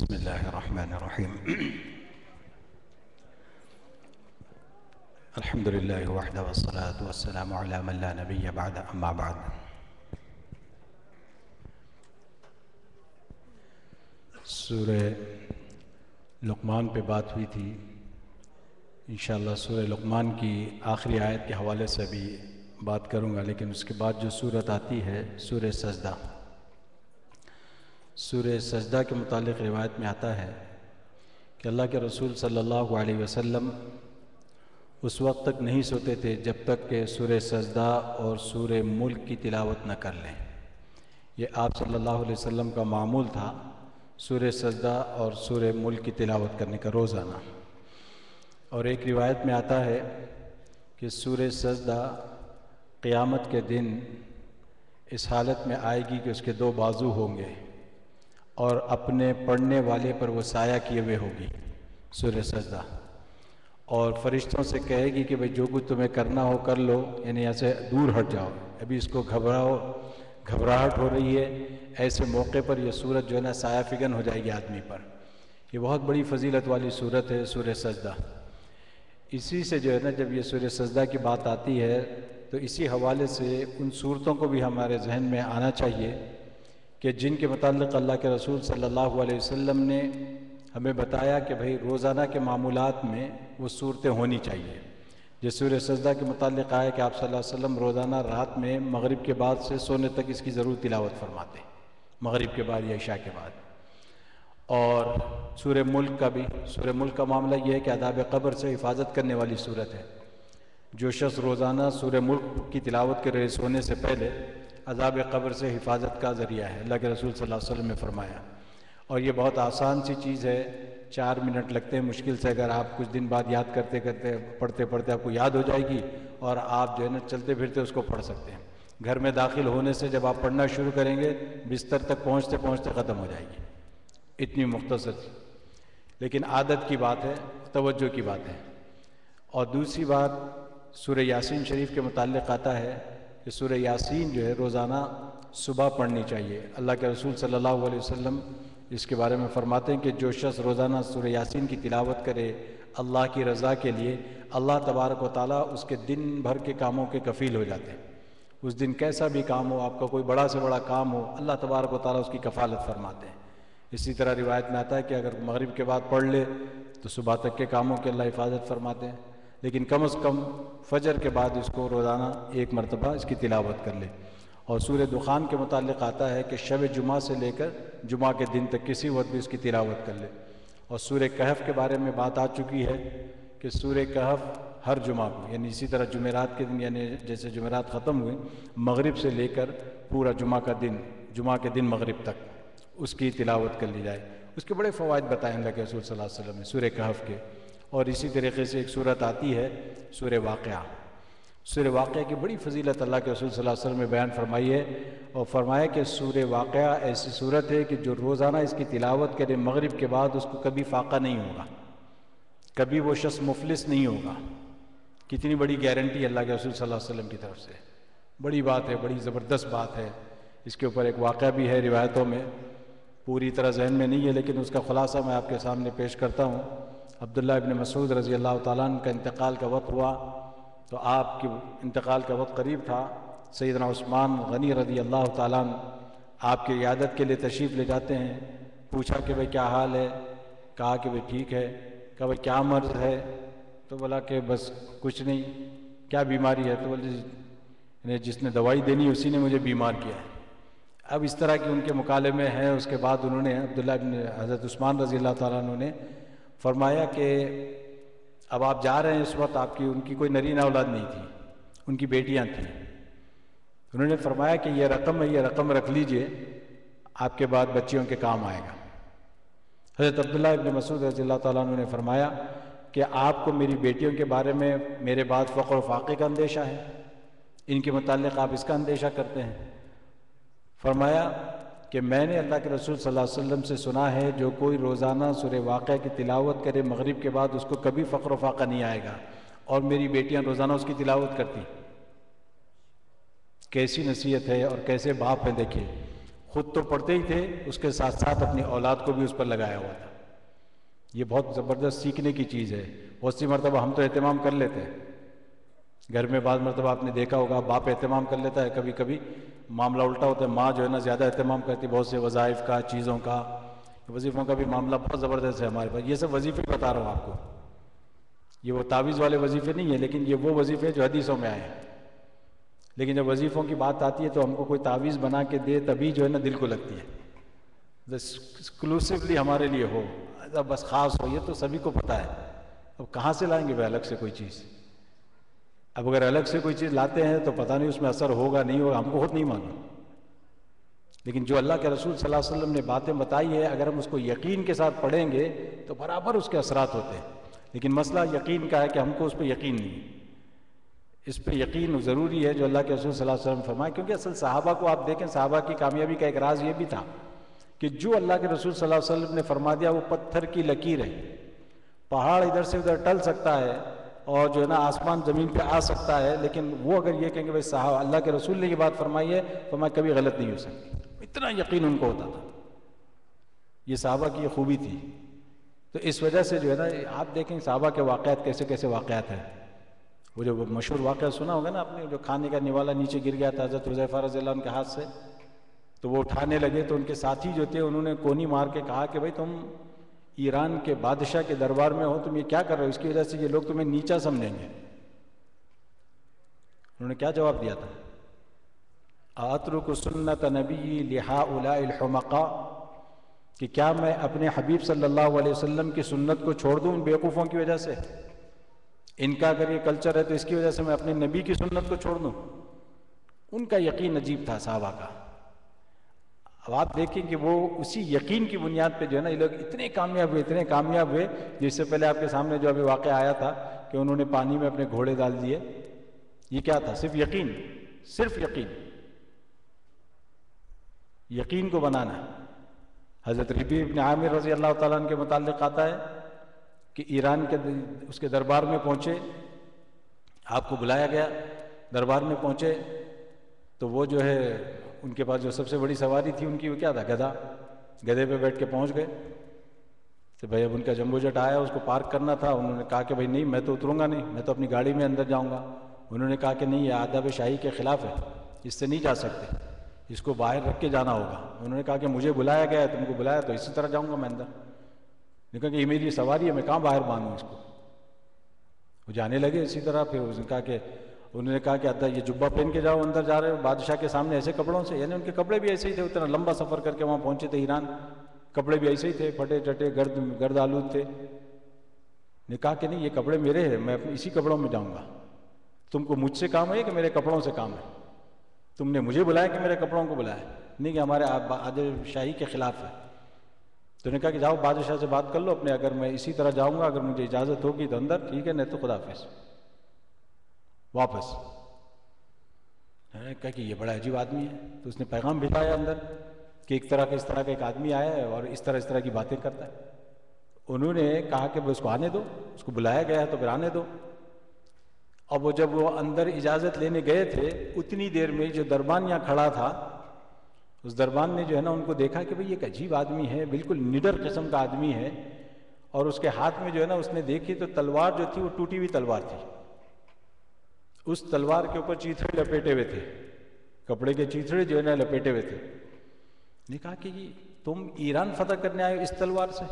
بسم اللہ الرحمن الرحیم الحمد للہ وحدہ والصلاة والسلام علی من لا نبی بعد اما بعد۔ سورہ لقمان پہ بات ہوئی تھی، انشاءاللہ سورہ لقمان کی آخری آیت کے حوالے سے بھی بات کروں گا، لیکن اس کے بعد جو سورت آتی ہے سورہ سجدہ۔ سورہ سجدہ کے متعلق روایت میں آتا ہے کہ اللہ کے رسول صلی اللہ علیہ وسلم اس وقت تک نہیں سوتے تھے جب تک کہ سورہ سجدہ اور سورہ ملک کی تلاوت نہ کر لیں۔ یہ آپ صلی اللہ علیہ وسلم کا معمول تھا، سورہ سجدہ اور سورہ ملک کی تلاوت کرنے کا روزانہ۔ اور ایک روایت میں آتا ہے کہ سورہ سجدہ قیامت کے دن اس حالت میں آئے گی کہ اس کے دو بازو ہوں گے اور اپنے پڑھنے والے پر وہ سایہ کیے ہوئے ہوگی سورہ سجدہ، اور فرشتوں سے کہے گی کہ بھئی جو کچھ تمہیں کرنا ہو کر لو، یعنی ایسے دور ہٹ جاؤ، ابھی اس کو گھبراہٹ ہو رہی ہے۔ ایسے موقع پر یہ سورت جو ہے نا سایہ فگن ہو جائے گی آدمی پر۔ یہ بہت بڑی فضیلت والی سورت ہے سورہ سجدہ۔ اسی سے جو ہے نا جب یہ سورہ سجدہ کی بات آتی ہے تو اسی حوالے سے ان صورتوں کو بھی ہمارے ذہن میں آنا چاہیے کہ جن کے متعلق اللہ کے رسول صلی اللہ علیہ وسلم نے ہمیں بتایا کہ بھئی روزانہ کے معمولات میں وہ صورتیں ہونی چاہیے۔ جس سورہ سجدہ کے متعلق آیا کہ آپ صلی اللہ علیہ وسلم روزانہ رات میں مغرب کے بعد سے سونے تک اس کی ضرور تلاوت فرماتے ہیں، مغرب کے بعد یا عشاء کے بعد۔ اور سورہ ملک کا بھی، سورہ ملک کا معاملہ یہ ہے کہ عذاب قبر سے حفاظت کرنے والی صورت ہے۔ جو شخص روزانہ سورہ ملک کی تلاوت کرے سونے سے پہلے عذاب قبر سے حفاظت کا ذریعہ ہے، اللہ کے رسول صلی اللہ علیہ وسلم نے فرمایا۔ اور یہ بہت آسان سی چیز ہے، 4 منٹ لگتے ہیں مشکل سے، اگر آپ کچھ دن بعد یاد کرتے کرتے پڑھتے پڑھتے آپ کو یاد ہو جائے گی اور آپ جو ہے نا چلتے پھرتے اس کو پڑھ سکتے ہیں۔ گھر میں داخل ہونے سے جب آپ پڑھنا شروع کریں گے بستر تک پہنچتے پہنچتے ختم ہو جائے گی، اتنی مختصر، لیکن عادت کی بات ہے، توجہ کی بات ہے۔ اور دوسری بات سورہ یاسین شریف کے متعلق آتا ہے کہ سورہ یاسین جو ہے روزانہ صبح پڑھنی چاہیے۔ اللہ کے رسول صلی اللہ علیہ وسلم اس کے بارے میں فرماتے ہیں کہ جو شخص روزانہ سورہ یاسین کی تلاوت کرے اللہ کی رضا کے لیے، اللہ تبارک و تعالیٰ اس کے دن بھر کے کاموں کے کفیل ہو جاتے ہیں۔ اس دن کیسا بھی کام ہو، آپ کا کوئی بڑا سے بڑا کام ہو، اللہ تبارک و تعالیٰ اس کی کفالت فرماتے ہیں۔ اسی طرح روایت میں آتا ہے کہ اگر مغرب کے بعد پڑھ لے تو صبح تک کے کاموں کے اللہ حفاظت فرماتے ہیں، لیکن کم از کم فجر کے بعد اس کو روزانہ 1 مرتبہ اس کی تلاوت کر لے۔ اور سورہ دخان کے متعلق آتا ہے کہ شب جمعہ سے لے کر جمعہ کے دن تک کسی وقت بھی اس کی تلاوت کر لے۔ اور سورہ کہف کے بارے میں بات آ چکی ہے کہ سورہ کہف ہر جمعہ کو، یعنی اسی طرح جمعرات کے دن، یعنی جیسے جمعرات ختم ہوئے مغرب سے لے کر پورا جمعہ کا دن، جمعہ کے دن مغرب تک اس کی تلاوت کر لی جائے۔ اس کے بڑے فوائد بتائیں اللہ کے رسول صلی اللہ علیہ وسلم نے سورہ کہف کے۔ اور اسی طریقے سے ایک سورت آتی ہے سورہ واقعہ۔ سورہ واقعہ کی بڑی فضیلت اللہ کے رسول صلی اللہ علیہ وسلم نے بیان فرمائی ہے، اور فرمایا کہ سورہ واقعہ ایسی سورت ہے کہ جو روزانہ اس کی تلاوت کرے مغرب کے بعد اس کو کبھی فاقہ نہیں ہوگا، کبھی وہ شخص مفلس نہیں ہوگا۔ کتنی بڑی گارنٹی اللہ کے رسول صلی اللہ علیہ وسلم کی طرف سے، بڑی بات ہے، بڑی زبردست بات ہے۔ اس کے اوپر ایک واقعہ بھی ہے روایتوں میں، پوری طرح ذہن میں نہیں ہے لیکن اس کا خلاصہ میں آپ کے سامنے پیش کرتا ہوں۔ عبداللہ ابن مسعود رضی اللہ تعالیٰ عنہ کا انتقال کا وقت ہوا تو آپ کے انتقال کا وقت قریب تھا۔ سیدنا عثمان غنی رضی اللہ تعالیٰ عنہ آپ کی عیادت کے لیے تشریف لے جاتے ہیں۔ پوچھا کہ بھئی کیا حال ہے؟ کہا کہ بھئی ٹھیک ہے۔ کہا بھئی کیا مرض ہے؟ تو بولا کہ بس کچھ نہیں۔ کیا بیماری ہے؟ تو بولے جس نے دوائی دینی اسی نے مجھے بیمار کیا ہے۔ اب اس طرح کی ان کے مکالمے ہیں۔ اس کے بعد انہوں نے عبداللہ ابن حضرت عثمان رضی اللہ تعالیٰ عنہ نے فرمایا کہ اب آپ جا رہے ہیں، اس وقت آپ کی ان کی کوئی نرینہ اولاد نہیں تھی، ان کی بیٹیاں تھیں۔ انہوں نے فرمایا کہ یہ رقم ہے، یہ رقم رکھ لیجئے، آپ کے بعد بچیوں کے کام آئے گا۔ حضرت عبداللہ ابن مسعود رضی اللہ تعالیٰ عنہ نے فرمایا کہ آپ کو میری بیٹیوں کے بارے میں میرے بعد فقر و فاقے کا اندیشہ ہے، ان کے متعلق آپ اس کا اندیشہ کرتے ہیں؟ فرمایا کہ میں نے اللہ کے رسول صلی اللہ علیہ وسلم سے سنا ہے جو کوئی روزانہ سورہ واقعہ کی تلاوت کرے مغرب کے بعد اس کو کبھی فقر و فاقہ نہیں آئے گا، اور میری بیٹیاں روزانہ اس کی تلاوت کرتی۔ کیسی نصیحت ہے اور کیسے باپ ہیں دیکھیے۔ خود تو پڑھتے ہی تھے، اس کے ساتھ ساتھ اپنی اولاد کو بھی اس پر لگایا ہوا تھا۔ یہ بہت زبردست سیکھنے کی چیز ہے۔ بہت سی مرتبہ ہم تو اہتمام کر لیتے ہیں گھر میں، بعض مرتبہ آپ نے دیکھا ہوگا باپ اہتمام کر لیتا ہے، کبھی کبھی معاملہ الٹا ہوتا ہے، ماں جو ہے نا زیادہ اہتمام کرتی ہے، بہت سے وظائف کا، چیزوں کا، وظیفوں کا بھی معاملہ بہت زبردست ہے ہمارے پاس۔ یہ سب وظیفے بتا رہا ہوں آپ کو، یہ وہ تعویذ والے وظیفے نہیں ہیں، لیکن یہ وہ وظیفے جو حدیثوں میں آئے ہیں۔ لیکن جب وظیفوں کی بات آتی ہے تو ہم کو کوئی تعویذ بنا کے دے تبھی جو ہے نا دل کو لگتی ہے، ایکسکلوسیولی ہمارے لیے ہو، بس خاص ہو، یہ تو سبھی کو پتہ ہے۔ اب کہاں سے لائیں گے بھائی الگ سے کوئی چیز؟ اب اگر الگ سے کوئی چیز لاتے ہیں تو پتہ نہیں اس میں اثر ہوگا نہیں ہوگا، ہم کو خود نہیں معلوم۔ لیکن جو اللہ کے رسول صلی اللہ علیہ وسلم نے باتیں بتائی ہے، اگر ہم اس کو یقین کے ساتھ پڑھیں گے تو برابر اس کے اثرات ہوتے ہیں۔ لیکن مسئلہ یقین کا ہے کہ ہم کو اس پہ یقین نہیں، اس پہ یقین ضروری ہے جو اللہ کے رسول صلی اللہ علیہ وسلم فرمائے۔ کیونکہ اصل صحابہ کو آپ دیکھیں، صحابہ کی کامیابی کا ایک راز یہ بھی تھا کہ جو اللہ کے رسول صلی اللہ علیہ وسلم نے فرما دیا وہ پتھر کی لکیر ہے۔ پہاڑ ادھر سے ادھر ٹل سکتا ہے اور جو ہے نا آسمان زمین پہ آ سکتا ہے، لیکن وہ اگر یہ کہیں گے بھائی صحابہ اللہ کے رسول نے یہ بات فرمائی ہے تو میں کبھی غلط نہیں ہو سکتی، اتنا یقین ان کو ہوتا تھا۔ یہ صحابہ کی یہ خوبی تھی۔ تو اس وجہ سے جو ہے نا آپ دیکھیں صحابہ کے واقعات کیسے کیسے واقعات ہیں۔ وہ جو مشہور واقعہ سنا ہوگا نا آپ نے، جو کھانے کا نوالا نیچے گر گیا تھا حضرت حذیفہ رضی اللہ عنہ کے ہاتھ سے، تو وہ اٹھانے لگے تو ان کے ساتھی جو تھے انہوں نے کونی مار کے کہا کہ بھائی تم ایران کے بادشاہ کے دربار میں ہو، تم یہ کیا کر رہے ہو؟ اس کی وجہ سے یہ لوگ تمہیں نیچا سمجھیں گے۔ انہوں نے کیا جواب دیا تھا؟ اترک سنت نبی لہؤلاء الحمقاء، کہ کیا میں اپنے حبیب صلی اللہ علیہ وسلم کی سنت کو چھوڑ دوں ان بیوقوفوں کی وجہ سے؟ ان کا اگر یہ کلچر ہے تو اس کی وجہ سے میں اپنے نبی کی سنت کو چھوڑ دوں؟ ان کا یقین عجیب تھا صحابہ کا۔ اب آپ دیکھیں کہ وہ اسی یقین کی بنیاد پہ جو ہے نا یہ لوگ اتنے کامیاب ہوئے، جس سے پہلے آپ کے سامنے جو ابھی واقعہ آیا تھا کہ انہوں نے پانی میں اپنے گھوڑے ڈال دیے۔ یہ کیا تھا؟ صرف یقین، صرف یقین کو بنانا۔ حضرت ربیع بن عامر رضی اللہ تعالیٰ عنہ کے متعلق آتا ہے کہ ایران کے اس کے دربار میں پہنچے، آپ کو بلایا گیا، دربار میں پہنچے تو وہ جو ہے ان کے پاس جو سب سے بڑی سواری تھی ان کی وہ کیا تھا؟ گدھا۔ گدھے پہ بیٹھ کے پہنچ گئے تو بھائی اب ان کا جمبو جٹ آیا، اس کو پارک کرنا تھا۔ انہوں نے کہا کہ بھائی نہیں، میں تو اتروں گا نہیں، میں تو اپنی گاڑی میں اندر جاؤں گا۔ انہوں نے کہا کہ نہیں، یہ آداب شاہی کے خلاف ہے، اس سے نہیں جا سکتے، اس کو باہر رکھ کے جانا ہوگا۔ انہوں نے کہا کہ مجھے بلایا گیا ہے، تم کو بلایا تو اسی طرح جاؤں گا میں اندر۔ لیکن کہ یہ میری سواری ہے، میں کہاں باہر باندھوں اس کو؟ وہ جانے لگے اسی طرح۔ پھر اس نے کہا کہ انہوں نے کہا کہ ادا یہ جبہ پہن کے جاؤ، اندر جا رہے ہو بادشاہ کے سامنے ایسے کپڑوں سے؟ یعنی ان کے کپڑے بھی ایسے ہی تھے، اتنا لمبا سفر کر کے وہاں پہنچے تھے ایران، کپڑے بھی ایسے ہی تھے، پھٹے چٹے گرد آلود تھے۔ نے کہا کہ نہیں، یہ کپڑے میرے ہیں، میں اسی کپڑوں میں جاؤں گا۔ تم کو مجھ سے کام ہے کہ میرے کپڑوں سے کام ہے؟ تم نے مجھے بلایا کہ میرے کپڑوں کو بلایا؟ نہیں، کہ ہمارے آداب شاہی کے خلاف ہے۔ تو نے کہا کہ جاؤ بادشاہ سے بات کر لو اپنے، اگر میں اسی طرح جاؤں گا، اگر مجھے اجازت ہوگی تو اندر، ٹھیک ہے، نہیں تو خدا حافظ، واپس۔ کہا کہ یہ بڑا عجیب آدمی ہے۔ تو اس نے پیغام بھیجایا اندر کہ اس طرح کا ایک آدمی آیا ہے اور اس طرح کی باتیں کرتا ہے۔ انہوں نے کہا کہ اس کو آنے دو، اس کو بلایا گیا ہے تو پھر آنے دو۔ اب وہ جب وہ اندر اجازت لینے گئے تھے، اتنی دیر میں جو دربان یہاں کھڑا تھا، اس دربان نے جو ہے نا ان کو دیکھا کہ بھئی یہ ایک عجیب آدمی ہے، بالکل نڈر قسم کا آدمی ہے، اور اس کے ہاتھ میں جو ہے نا اس نے دیکھی تو تلوار جو تھی وہ ٹوٹی ہوئی تلوار تھی۔ اس تلوار کے اوپر چیتھڑے لپیٹے ہوئے تھے، کپڑے کے چیتھڑے جو ہے نا لپیٹے ہوئے تھے۔ نے کہا کہ تم ایران فتح کرنے آئے ہو اس تلوار سے؟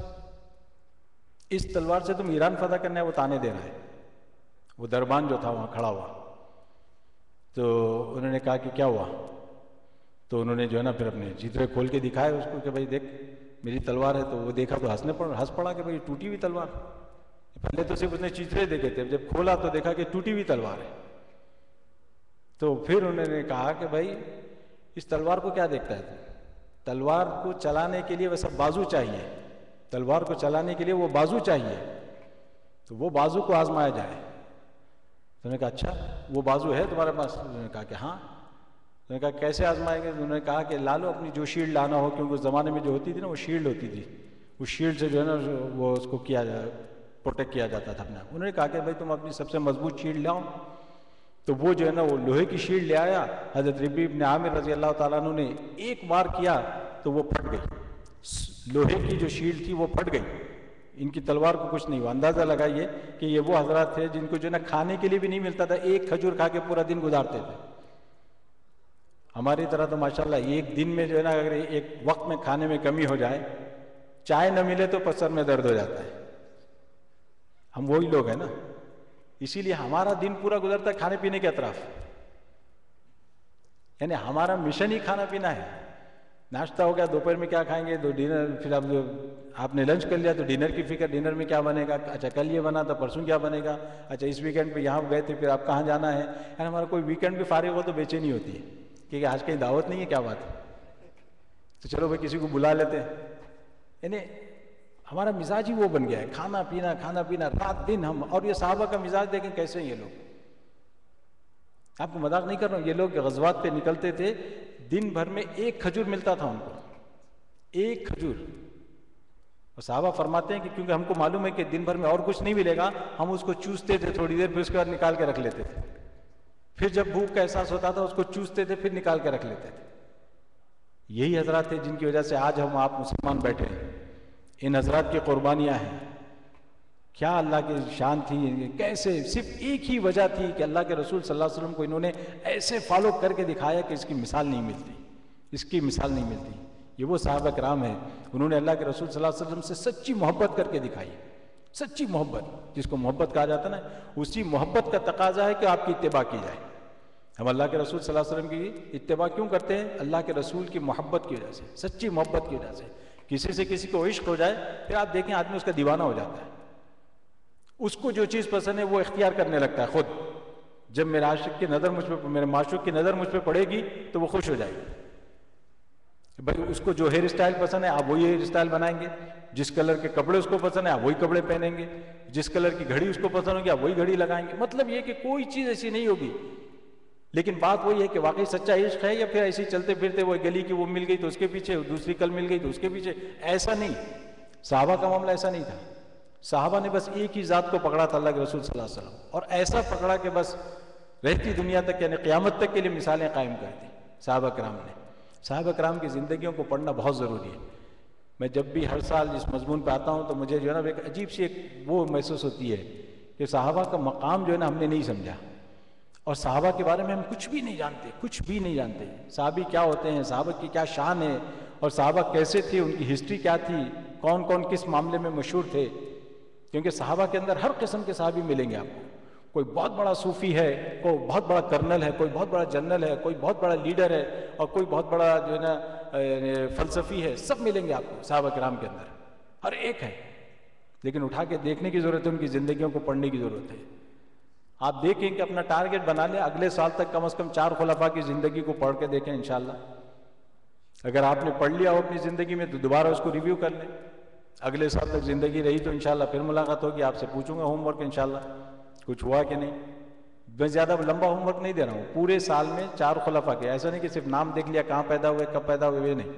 اس تلوار سے تم ایران فتح کرنے آئے؟ وہ تانے دے رہا ہے، وہ دربان جو تھا وہاں کھڑا ہوا۔ تو انہوں نے کہا کہ کیا ہوا؟ تو انہوں نے جو ہے نا پھر اپنے چیتھڑے کھول کے دکھائے اس کو کہ بھائی دیکھ میری تلوار ہے۔ تو وہ دیکھا تو ہنس پڑا کہ بھائی ٹوٹی ہوئی تلوار۔ پہلے تو صرف اس نے چیتھڑے دیکھے تھے، جب کھولا تو دیکھا کہ ٹوٹی ہوئی تلوار ہے۔ تو پھر انہوں نے کہا کہ بھائی اس تلوار کو کیا دیکھتا ہے؟ تلوار کو چلانے کے لیے ویسا بازو چاہیے، تلوار کو چلانے کے لیے وہ بازو چاہیے، تو وہ بازو کو آزمایا جائے۔ تو نے کہا اچھا وہ بازو ہے تمہارے پاس؟ انہوں نے کہا کہ ہاں۔ انہوں نے کہا کیسے آزمائیں گے؟ انہوں نے کہا کہ لا لو اپنی جو شیلڈ لانا ہو، کیونکہ اس زمانے میں جو ہوتی تھی نا وہ شیلڈ ہوتی تھی، اس شیلڈ سے جو ہے نا وہ اس کو کیا پروٹیکٹ کیا جاتا تھا اپنا۔ انہوں نے کہا کہ بھائی تم اپنی سب سے مضبوط شیلڈ لاؤ۔ تو وہ جو ہے نا وہ لوہے کی شیلڈ لے آیا، حضرت ربیع بن عامر رضی اللہ تعالیٰ عنہ نے ایک بار کیا تو وہ پھٹ گئی، لوہے کی جو شیلڈ تھی وہ پھٹ گئی، ان کی تلوار کو کچھ نہیں ہوا۔ اندازہ لگائیے کہ یہ وہ حضرات تھے جن کو جو ہے نا کھانے کے لیے بھی نہیں ملتا تھا، ایک کھجور کھا کے پورا دن گزارتے تھے۔ ہماری طرح تو ماشاءاللہ ایک دن میں جو ہے نا اگر ایک وقت میں کھانے میں کمی ہو جائے، چائے نہ ملے تو سر میں درد ہو جاتا ہے۔ ہم وہی لوگ ہیں نا، اسی لیے ہمارا دن پورا گزرتا ہے کھانے پینے کے اطراف، یعنی ہمارا مشن ہی کھانا پینا ہے۔ ناشتہ ہو گیا، دوپہر میں کیا کھائیں گے، تو ڈنر، پھر اب جو آپ نے لنچ کر لیا تو ڈنر کی فکر، ڈنر میں کیا بنے گا، اچھا کل یہ بنا تھا پرسوں کیا بنے گا، اچھا اس ویکینڈ پہ یہاں گئے تھے پھر آپ کہاں جانا ہے، یعنی ہمارا کوئی ویکینڈ بھی فارغ ہو تو بے چینی ہوتی ہے کہ آج کہیں دعوت نہیں ہے، کیا بات ہے، تو چلو بھائی کسی کو بلا لیتے ہیں۔ یعنی ہمارا مزاج ہی وہ بن گیا ہے، کھانا پینا رات دن ہم۔ اور یہ صحابہ کا مزاج دیکھیں کیسے ہیں یہ لوگ، آپ کو مذاق نہیں کر رہا ہوں، یہ لوگ غزوات پہ نکلتے تھے، دن بھر میں ایک کھجور ملتا تھا ان کو، ایک کھجور۔ اور صحابہ فرماتے ہیں کہ کیونکہ ہم کو معلوم ہے کہ دن بھر میں اور کچھ نہیں ملے گا، ہم اس کو چوستے تھے تھوڑی دیر، پھر اس کے بعد نکال کے رکھ لیتے تھے، پھر جب بھوک کا احساس ہوتا تھا اس کو چوستے تھے، پھر نکال کے رکھ لیتے تھے۔ یہی حضرات تھے جن کی وجہ سے آج ہم آپ مسلمان بیٹھے ہیں، ان حضرات کی قربانیاں ہیں۔ کیا اللہ کی شان تھی، کیسے، صرف ایک ہی وجہ تھی کہ اللہ کے رسول صلی اللہ علیہ وسلم کو انہوں نے ایسے فالو کر کے دکھایا کہ اس کی مثال نہیں ملتی، اس کی مثال نہیں ملتی۔ یہ وہ صحابہ کرام ہیں، انہوں نے اللہ کے رسول صلی اللہ علیہ وسلم سے سچی محبت کر کے دکھائی، سچی محبت، جس کو محبت کہا جاتا ہے نا، اسی محبت کا تقاضا ہے کہ آپ کی اتباع کی جائے۔ ہم اللہ کے رسول صلی اللہ علیہ وسلم کی اتباع کیوں کرتے ہیں؟ اللہ کے رسول کی محبت کی وجہ سے، سچی محبت کی وجہ سے۔ کسی سے کسی کو عشق ہو جائے، پھر آپ دیکھیں آدمی اس کا دیوانہ ہو جاتا ہے، اس کو جو چیز پسند ہے وہ اختیار کرنے لگتا ہے خود۔ جب میرے عاشق کی نظر مجھ پہ، میرے معشوق کی نظر مجھ پہ پڑے گی تو وہ خوش ہو جائے گی۔ بھائی اس کو جو ہیئر اسٹائل پسند ہے آپ وہی ہیئر اسٹائل بنائیں گے، جس کلر کے کپڑے اس کو پسند ہے آپ وہی کپڑے پہنیں گے، جس کلر کی گھڑی اس کو پسند ہوگی آپ وہی گھڑی لگائیں گے۔ مطلب یہ کہ کوئی چیز ایسی نہیں ہوگی، لیکن بات وہی ہے کہ واقعی سچا عشق ہے یا پھر ایسی چلتے پھرتے وہ گلی کی وہ مل گئی تو اس کے پیچھے، دوسری کل مل گئی تو اس کے پیچھے، ایسا نہیں۔ صحابہ کا معاملہ ایسا نہیں تھا، صحابہ نے بس ایک ہی ذات کو پکڑا تھا، اللہ کے رسول صلی اللہ علیہ وسلم، اور ایسا پکڑا کہ بس رہتی دنیا تک، یعنی قیامت تک کے لیے مثالیں قائم کر دی صحابہ کرام نے۔ صحابہ کرام کی زندگیوں کو پڑھنا بہت ضروری ہے۔ میں جب بھی ہر سال اس مضمون پہ آتا ہوں تو مجھے جو ہے نا ایک عجیب سی ایک وہ محسوس ہوتی ہے کہ صحابہ کا مقام جو ہے نا ہم نے نہیں سمجھا، اور صحابہ کے بارے میں ہم کچھ بھی نہیں جانتے، کچھ بھی نہیں جانتے۔ صحابی کیا ہوتے ہیں، صحابہ کی کیا شان ہے، اور صحابہ کیسے تھے، ان کی ہسٹری کیا تھی، کون کون کس معاملے میں مشہور تھے۔ کیونکہ صحابہ کے اندر ہر قسم کے صحابی ملیں گے آپ کو، کوئی بہت بڑا صوفی ہے، کوئی بہت بڑا کرنل ہے، کوئی بہت بڑا جنرل ہے، کوئی بہت بڑا لیڈر ہے، اور کوئی بہت بڑا جو ہے نا فلسفی ہے، سب ملیں گے آپ کو صحابہ کرام کے اندر، ہر ایک ہے۔ لیکن اٹھا کے دیکھنے کی ضرورت ہے، ان کی زندگیوں کو پڑھنے کی ضرورت ہے۔ آپ دیکھیں کہ اپنا ٹارگٹ بنا لیں، اگلے سال تک کم از کم 4 خلفاء کی زندگی کو پڑھ کے دیکھیں انشاءاللہ۔ اگر آپ نے پڑھ لیا ہو اپنی زندگی میں تو دوبارہ اس کو ریویو کر لیں، اگلے سال تک زندگی رہی تو انشاءاللہ پھر ملاقات ہوگی، آپ سے پوچھوں گا ہوم ورک انشاءاللہ کچھ ہوا کہ نہیں۔ میں زیادہ لمبا ہوم ورک نہیں دے رہا ہوں، پورے سال میں 4 خلفاء کے، ایسا نہیں کہ صرف نام دیکھ لیا کہاں پیدا ہوئے کب پیدا ہوئے، نہیں،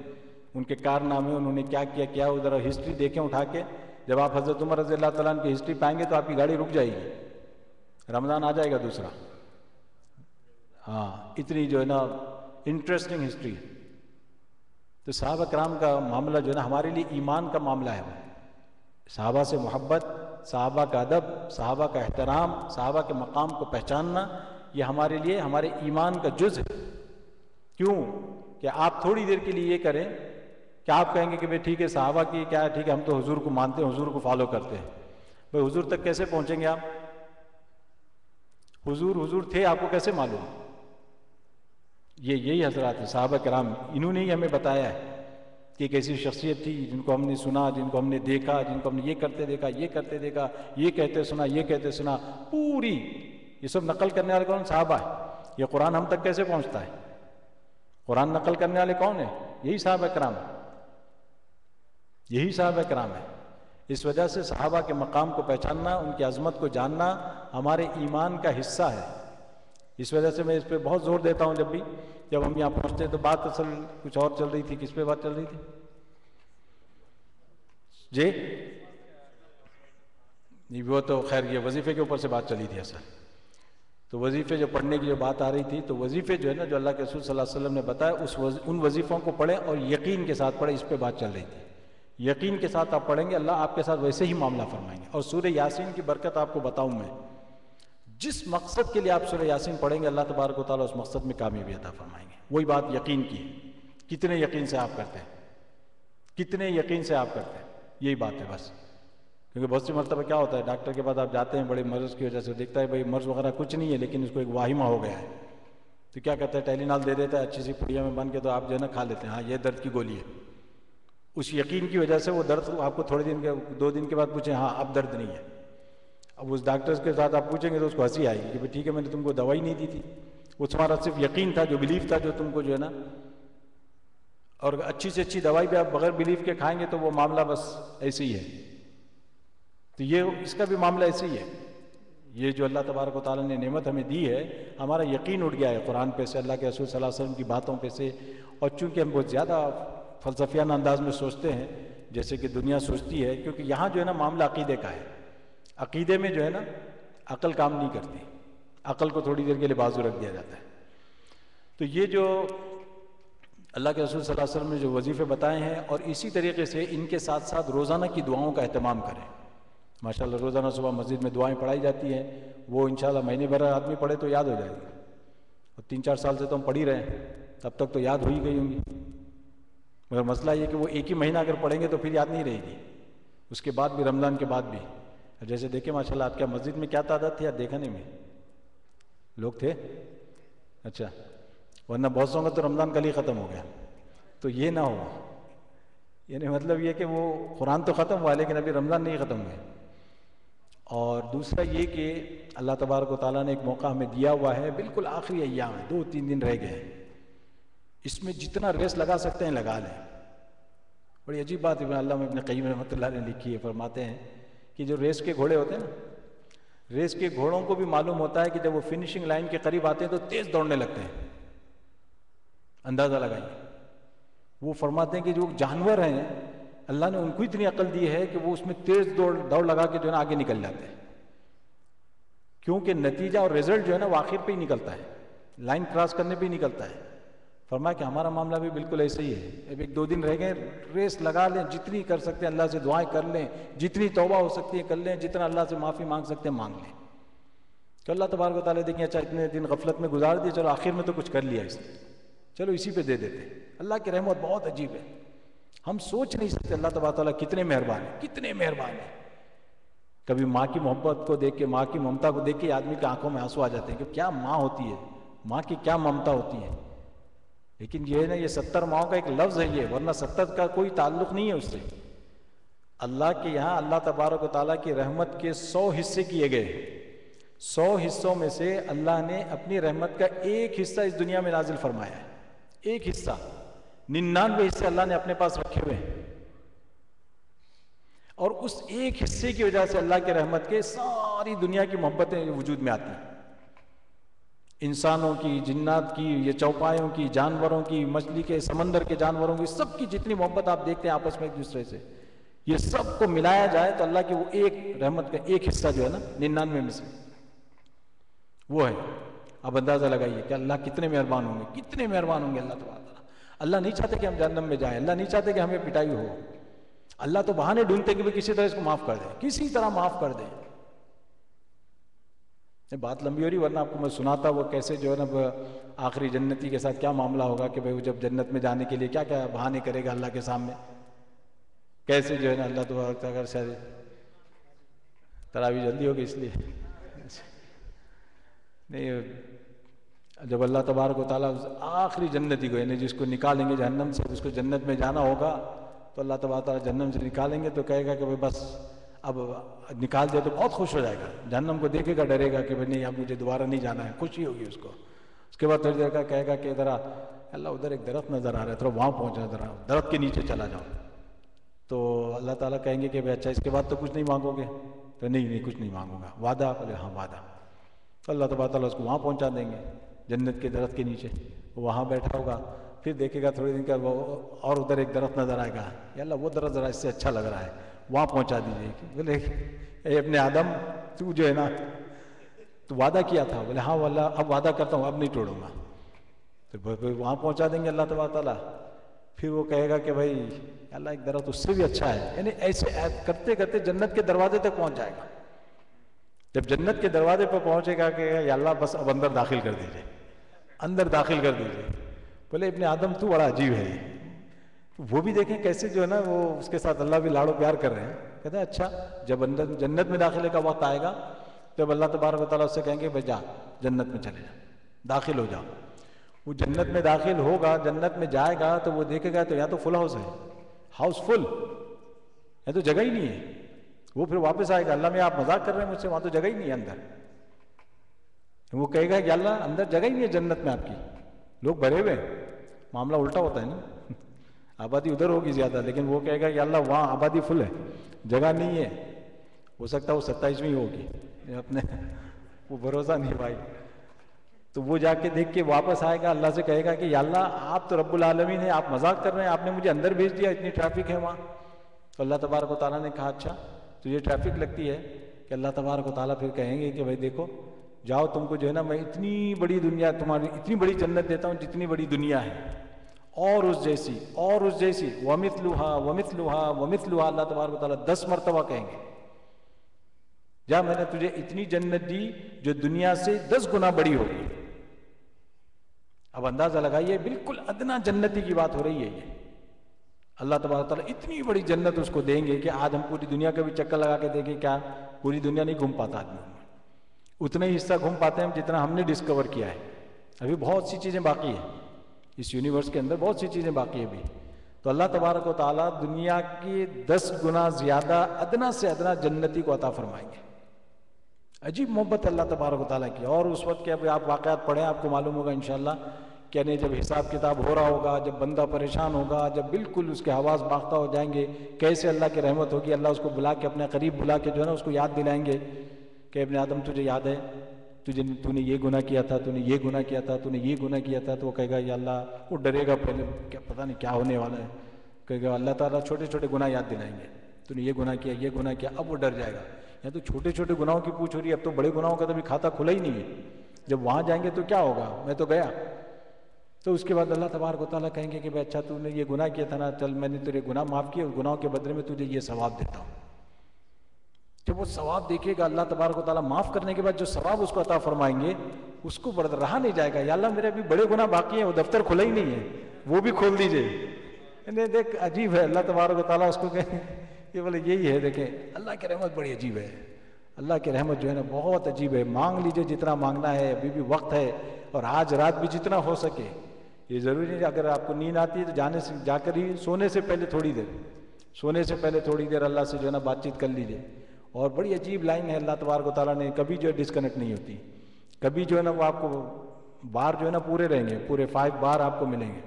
ان کے کارنامے، انہوں نے کیا کیا، کیا ادھر ہسٹری دیکھیں اٹھا کے۔ جب آپ حضرت عمر رضی اللہ تعالیٰ عنہ کی ہسٹری پائیں گے تو آپ کی گاڑی رک جائے گی، رمضان آ جائے گا دوسرا۔ ہاں، اتنی جو ہے نا انٹرسٹنگ ہسٹری ہے۔ تو صحابہ کرام کا معاملہ جو ہے نا ہمارے لیے ایمان کا معاملہ ہے، صحابہ سے محبت، صحابہ کا ادب، صحابہ کا احترام، صحابہ کے مقام کو پہچاننا، یہ ہمارے لیے ہمارے ایمان کا جز ہے۔ کیوں کہ آپ تھوڑی دیر کے لیے یہ کریں کہ آپ کہیں گے کہ بھئی ٹھیک ہے صحابہ کی کیا ہے، ٹھیک ہے ہم تو حضور کو مانتے ہیں، حضور کو فالو کرتے ہیں۔ بھئی حضور تک کیسے پہنچیں گے آپ؟ حضور تھے آپ کو کیسے معلوم؟ یہی حضرات ہیں صحابہ کرام، انہوں نے ہی ہمیں بتایا ہے کہ ایک ایسی شخصیت تھی جن کو ہم نے سنا، جن کو ہم نے دیکھا، جن کو ہم نے یہ کرتے دیکھا، یہ کرتے دیکھا، یہ کہتے سنا، یہ کہتے سنا، پوری یہ سب نقل کرنے والے کون؟ صحابہ ہے۔ یہ قرآن ہم تک کیسے پہنچتا ہے؟ قرآن نقل کرنے والے کون ہیں؟ یہی صحابہ کرام، یہی صحابہ کرام ہے۔ اس وجہ سے صحابہ کے مقام کو پہچاننا، ان کی عظمت کو جاننا ہمارے ایمان کا حصہ ہے۔ اس وجہ سے میں اس پہ بہت زور دیتا ہوں، جب ہم یہاں پہنچتے ہیں تو بات اصل کچھ اور چل رہی تھی۔ کس پہ بات چل رہی تھی جی؟ نہیں وہ تو خیر یہ وظیفے کے اوپر سے بات چلی تھی اصل۔ تو وظیفے جو پڑھنے کی جو بات آ رہی تھی، تو وظیفے جو ہے نا جو اللہ کے رسول صلی اللہ علیہ وسلم نے بتایا ان وظیفوں کو پڑھیں اور یقین کے ساتھ پڑھیں، اس پہ بات چل رہی تھی۔ یقین کے ساتھ آپ پڑھیں گے اللہ آپ کے ساتھ ویسے ہی معاملہ فرمائیں گے۔ اور سورہ یاسین کی برکت آپ کو بتاؤں میں، جس مقصد کے لیے آپ سورہ یاسین پڑھیں گے اللہ تبارک و تعالیٰ اس مقصد میں کامیابی عطا فرمائیں گے۔ وہی بات یقین کی ہے، کتنے یقین سے آپ کرتے ہیں، کتنے یقین سے آپ کرتے ہیں، یہی بات ہے بس۔ کیونکہ بہت سی مرتبہ کیا ہوتا ہے، ڈاکٹر کے پاس آپ جاتے ہیں بڑے مرض کی وجہ سے، دیکھتا ہے بھائی مرض وغیرہ کچھ نہیں ہے لیکن اس کو ایک واہمہ ہو گیا ہے، تو کیا کہتا ہے ٹیلینال دے دیتا ہے اچھی سی پڑیا میں بن کے، تو آپ جو ہے نا کھا لیتے ہیں، ہاں یہ درد کی گولی ہے۔ اس یقین کی وجہ سے وہ درد آپ کو تھوڑے دن کے 2 دن کے بعد پوچھیں ہاں اب درد نہیں ہے۔ اب اس ڈاکٹر کے ساتھ آپ پوچھیں گے تو اس کو ہنسی آئے گی کہ بھائی ٹھیک ہے میں نے تم کو دوائی نہیں دی تھی، وہ تمہارا صرف یقین تھا، جو بلیف تھا جو تم کو جو ہے نا، اور اچھی سے اچھی دوائی بھی آپ بغیر بلیف کے کھائیں گے تو وہ معاملہ بس ایسے ہی ہے۔ تو یہ اس کا بھی معاملہ ایسے ہی ہے۔ یہ جو اللہ تبارک و تعالیٰ نے نعمت ہمیں دی ہے، ہمارا یقین اٹھ گیا ہے قرآن پہ سے، اللہ کے رسول صلی اللہ علیہ وسلم کی باتوں پہ سے، اور چونکہ ہم بہت زیادہ فلسفیانہ انداز میں سوچتے ہیں جیسے کہ دنیا سوچتی ہے، کیونکہ یہاں جو ہے نا معاملہ عقیدے کا ہے۔ عقیدے میں جو ہے نا عقل کام نہیں کرتی، عقل کو تھوڑی دیر کے لیے بازو رکھ دیا جاتا ہے۔ تو یہ جو اللہ کے رسول صلی اللہ علیہ وسلم نے جو وظیفے بتائے ہیں، اور اسی طریقے سے ان کے ساتھ ساتھ روزانہ کی دعاؤں کا اہتمام کریں۔ ماشاءاللہ روزانہ صبح مسجد میں دعائیں پڑھائی جاتی ہیں، وہ انشاءاللہ مہینے بھر آدمی پڑھے تو یاد ہو جائے گی، اور 3-4 سال سے تو ہم پڑھ ہی رہے ہیں، تب تک تو یاد ہو ہی گئی ہوں گی۔ مگر مسئلہ یہ کہ وہ ایک ہی مہینہ اگر پڑھیں گے تو پھر یاد نہیں رہے گی، اس کے بعد بھی، رمضان کے بعد بھی۔ جیسے دیکھیں ماشاءاللہ آپ کیا مسجد میں کیا تعداد تھی، یا دیکھا نہیں میں لوگ تھے؟ اچھا، ورنہ بہت سوں کا تو رمضان کل ہی ختم ہو گیا۔ تو یہ نہ ہو، یعنی مطلب یہ کہ وہ قرآن تو ختم ہوا لیکن ابھی رمضان نہیں ختم ہوئے۔ اور دوسرا یہ کہ اللہ تبارک و تعالیٰ نے ایک موقع ہمیں دیا ہوا ہے، بالکل آخری ایام ہے، 2-3 دن رہ گئے ہیں، اس میں جتنا ریس لگا سکتے ہیں لگا لیں۔ بڑی عجیب بات ہے، علامہ ابن قیم رحمۃ اللہ نے لکھی ہے، فرماتے ہیں کہ جو ریس کے گھوڑے ہوتے ہیں نا، ریس کے گھوڑوں کو بھی معلوم ہوتا ہے کہ جب وہ فنشنگ لائن کے قریب آتے ہیں تو تیز دوڑنے لگتے ہیں، اندازہ لگائیے۔ وہ فرماتے ہیں کہ جو جانور ہیں اللہ نے ان کو اتنی عقل دی ہے کہ وہ اس میں تیز دوڑ لگا کے جو ہے نا آگے نکل جاتے ہیں، کیونکہ نتیجہ اور رزلٹ جو ہے نا وہ آخر پہ ہی نکلتا ہے، لائن کراس کرنے پہ ہی نکلتا ہے۔ فرمایا کہ ہمارا معاملہ بھی بالکل ایسے ہی ہے، اب 1-2 دن رہ گئے، ریس لگا لیں، جتنی کر سکتے ہیں اللہ سے دعائیں کر لیں، جتنی توبہ ہو سکتی ہے کر لیں، جتنا اللہ سے معافی مانگ سکتے ہیں مانگ لیں۔ تو اللہ تبارک و تعالیٰ دیکھیں اچھا اتنے دن غفلت میں گزار دیے، چلو آخر میں تو کچھ کر لیا اس نے، چلو اسی پہ دے دیتے۔ اللہ کی رحمت بہت عجیب ہے، ہم سوچ نہیں سکتے اللہ تبارک و تعالیٰ کتنے مہربان ہیں، کتنے مہربان ہیں۔ کبھی ماں کی محبت کو دیکھ کے، ماں کی ممتا کو دیکھ کے آدمی کی آنکھوں میں آنسو آ جاتے ہیں کہ کیا ماں ہوتی ہے، ماں کی کیا ممتا ہوتی ہے۔ لیکن یہ ہے نا، یہ 70 ماؤں کا ایک لفظ ہے یہ، ورنہ 70 کا کوئی تعلق نہیں ہے اس سے۔ اللہ کے یہاں اللہ تبارک و تعالیٰ کی رحمت کے 100 حصے کیے گئے، 100 حصوں میں سے اللہ نے اپنی رحمت کا ایک حصہ اس دنیا میں نازل فرمایا ہے، ایک حصہ، 99 حصے اللہ نے اپنے پاس رکھے ہوئے ہیں، اور اس ایک حصے کی وجہ سے اللہ کی رحمت کے ساری دنیا کی محبتیں وجود میں آتی ہیں، انسانوں کی، جنات کی، یہ چوپایوں کی، جانوروں کی، مچھلی کے، سمندر کے جانوروں کی، سب کی جتنی محبت آپ دیکھتے ہیں آپس میں ایک دوسرے سے، یہ سب کو ملایا جائے تو اللہ کی وہ ایک رحمت کا ایک حصہ جو ہے نا 99 میں سے وہ ہے۔ اب اندازہ لگائیے کہ اللہ کتنے مہربان ہوں گے، کتنے مہربان ہوں گے اللہ تعالیٰ۔ اللہ نہیں چاہتے کہ ہم جہنم میں جائیں، اللہ نہیں چاہتے کہ ہمیں پٹائی ہو، اللہ تو بہانے ڈھونڈتے کہ کسی طرح اس کو معاف کر دیں، کسی طرح معاف کر دیں۔ بات لمبی ہو رہی، ورنہ آپ کو میں سناتا وہ کیسے جو ہے نا آخری جنتی کے ساتھ کیا معاملہ ہوگا کہ بھائی وہ جب جنت میں جانے کے لیے کیا کیا بہانے کرے گا اللہ کے سامنے، کیسے جو ہے نا اللہ تو اگر شاید تراویح جلدی ہوگی اس لیے نہیں، جب اللہ تبارک و تعالیٰ آخری جنتی کو، یعنی جس کو نکالیں گے جہنم سے، اس کو جنت میں جانا ہوگا، تو اللہ تبارک و تعالیٰ جہنم سے نکالیں گے تو کہے گا کہ بھائی بس اب نکال دیا، تو بہت خوش ہو جائے گا، جہنم کو دیکھے گا، ڈرے گا کہ بھائی نہیں اب مجھے دوبارہ نہیں جانا ہے، خوشی ہوگی اس کو۔ اس کے بعد تھوڑی دیر کا کہے گا کہ ذرا اللہ ادھر ایک درخت نظر آ رہا ہے، تھوڑا وہاں پہنچا، ذرا درخت کے نیچے چلا جاؤ، تو اللہ تعالیٰ کہیں گے کہ بھائی اچھا اس کے بعد تو کچھ نہیں مانگو گے، تو نہیں کچھ نہیں مانگوں گا، وعدہ؟ بولے ہاں وعدہ۔ تو اللہ تبارک تعالیٰ اس کو وہاں پہنچا دیں گے جنت کے درخت کے نیچے، وہاں بیٹھا ہوگا، پھر دیکھے گا تھوڑے دن کا وہ اور ادھر ایک درخت نظر آئے گا، یا اللہ وہ درخت ذرا اس سے اچھا لگ رہا ہے، وہاں پہنچا دیجیے۔ بولے اے ابن آدم، تو جو ہے نا تو وعدہ کیا تھا، بولے ہاں واللہ اب وعدہ کرتا ہوں اب نہیں توڑوں گا. تو وہاں پہنچا دیں گے اللہ تبارک تعالیٰ. پھر وہ کہے گا کہ بھائی اللہ ایک درخت اس سے بھی اچھا ہے. یعنی ایسے کرتے کرتے جنت کے دروازے تک پہنچ جائے گا. جب جنت کے دروازے پر پہنچے گا کہ یا اللہ بس اب اندر داخل کر دیجیے، اندر داخل کر دیجیے. بولے ابن آدم تو بڑا عجیب ہے. وہ بھی دیکھیں کیسے جو ہے نا وہ اس کے ساتھ اللہ بھی لاڑو پیار کر رہے ہیں. کہتے ہیں اچھا جب اندر جنت میں داخلے کا وقت آئے گا جب اللہ تبارک و تعالیٰ اس سے کہیں گے بھائی جا جنت میں چلے جا، داخل ہو جاؤ. وہ جنت میں داخل ہوگا، جنت میں جائے گا تو وہ دیکھے گا تو یا تو فل ہاؤس ہے، ہاؤس فل یا تو جگہ ہی نہیں ہے. وہ پھر واپس آئے گا، اللہ میں آپ مذاق کر رہے ہیں مجھ سے، وہاں تو جگہ ہی نہیں ہے اندر. وہ کہے گا کہ اللہ اندر جگہ ہی نہیں ہے جنت میں آپ کی، لوگ بھرے ہوئے. معاملہ الٹا ہوتا ہے نا، آبادی ادھر ہوگی زیادہ، لیکن وہ کہے گا کہ اللہ وہاں آبادی فل ہے، جگہ نہیں ہے. ہو سکتا ہے وہ 27ویں ہوگی، اپنے وہ بھروسہ نہیں بھائی. تو وہ جا کے دیکھ کے واپس آئے گا، اللہ سے کہے گا کہ یا اللہ آپ تو رب العالمین ہیں، آپ مذاق کر رہے ہیں، آپ نے مجھے اندر بھیج دیا، اتنی ٹریفک ہے وہاں. تو اللہ تبارک و تعالیٰ نے کہا اچھا تو یہ ٹریفک لگتی ہے کہ اللہ تبارک و تعالیٰ پھر کہیں گے کہ بھائی دیکھو جاؤ، تم کو جو ہے نا میں اتنی بڑی دنیا، تمہاری اتنی بڑی جنت دیتا ہوں جتنی بڑی دنیا ہے، اور اس جیسی اور اس جیسی، وَمِثْلُهَا وَمِثْلُهَا وَمِثْلُهَا. اللہ تبارک و تعالیٰ 10 مرتبہ کہیں گے جا میں نے تجھے اتنی جنت دی جو دنیا سے 10 گنا بڑی ہوگی. اب اندازہ لگائیے بالکل ادنا جنتی کی بات ہو رہی ہے. یہ اللہ تبارک تعالیٰ اتنی بڑی جنت اس کو دیں گے کہ آج ہم پوری دنیا کا بھی چکر لگا کے دیکھیں کیا پوری دنیا نہیں گھوم پاتا آدمی. اتنا ہی حصہ گھوم پاتے ہیں جتنا ہم نے ڈسکور کیا ہے. ابھی بہت سی چیزیں باقی ہیں اس یونیورس کے اندر، بہت سی چیزیں باقی ہیں ابھی. تو اللہ تبارک و تعالیٰ دنیا کی 10 گنا زیادہ ادنا سے ادنا جنتی کو عطا فرمائیں گے. عجیب محبت اللہ تبارک و تعالیٰ کی. اور اس وقت کے ابھی آپ واقعات پڑھیں آپ کو معلوم ہوگا انشاءاللہ کہ نہیں جب حساب کتاب ہو رہا ہوگا، جب بندہ پریشان ہوگا، جب بالکل اس کے حواس باختہ ہو جائیں گے، کیسے اللہ کی رحمت ہوگی. اللہ اس کو بلا کے اپنے قریب بلا کے جو ہے نا اس کو یاد دلائیں گے کہ ابن آدم تجھے یاد ہے تو نے یہ گناہ کیا تھا، تو نے یہ گناہ کیا تھا، تو نے یہ گناہ کیا تھا. تو وہ کہے گا یا اللہ، وہ ڈرے گا پہلے کیا پتہ نہیں کیا ہونے والا ہے. کہے گا اللہ تعالیٰ چھوٹے چھوٹے گناہ یاد دلائیں گے، تو نے یہ گناہ کیا، یہ گناہ کیا. اب وہ ڈر جائے گا. یا تو چھوٹے چھوٹے گناہوں کی پوچھ ہو رہی ہے، اب تو بڑے گناہوں کا تو بھی کھاتا کھلا ہی نہیں ہے. جب وہاں جائیں گے تو کیا ہوگا، میں تو گیا. تو اس کے بعد اللہ تبارک و تعالیٰ کہیں گے کہ بھائی اچھا تو نے یہ گناہ کیا تھا نا، چل میں نے تیرے گناہ معاف کیے، اس گناہوں کے بدلے میں تجھے یہ ثواب دیتا ہوں. جب وہ ثواب دیکھے گا اللہ تبارک و تعالیٰ معاف کرنے کے بعد جو ثواب اس کو عطا فرمائیں گے اس کو رہا نہیں جائے گا. یا اللہ میرے ابھی بڑے گناہ باقی ہیں، وہ دفتر کھلا ہی نہیں ہے، وہ بھی کھول دیجئے. دیکھ عجیب ہے اللہ تبارک و تعالیٰ اس کو کہیں یہ بولے یہی ہے. دیکھیں اللہ کی رحمت بڑی عجیب ہے. اللہ کی رحمت جو ہے نا بہت عجیب ہے. مانگ لیجئے جتنا مانگنا ہے، ابھی بھی وقت ہے. اور آج رات بھی جتنا ہو سکے، یہ ضروری نہیں اگر آپ کو نیند آتی ہے تو جا کر ہی سونے سے پہلے تھوڑی دیر اللہ سے جو ہے نا بات چیت کر لیجئے. اور بڑی عجیب لائن ہے اللہ تبارک و تعالیٰ نے کبھی جو ہے ڈسکنیکٹ نہیں ہوتی. کبھی جو ہے نا وہ آپ کو بار جو ہے نا پورے رہیں گے، پورے 5 بار آپ کو ملیں گے.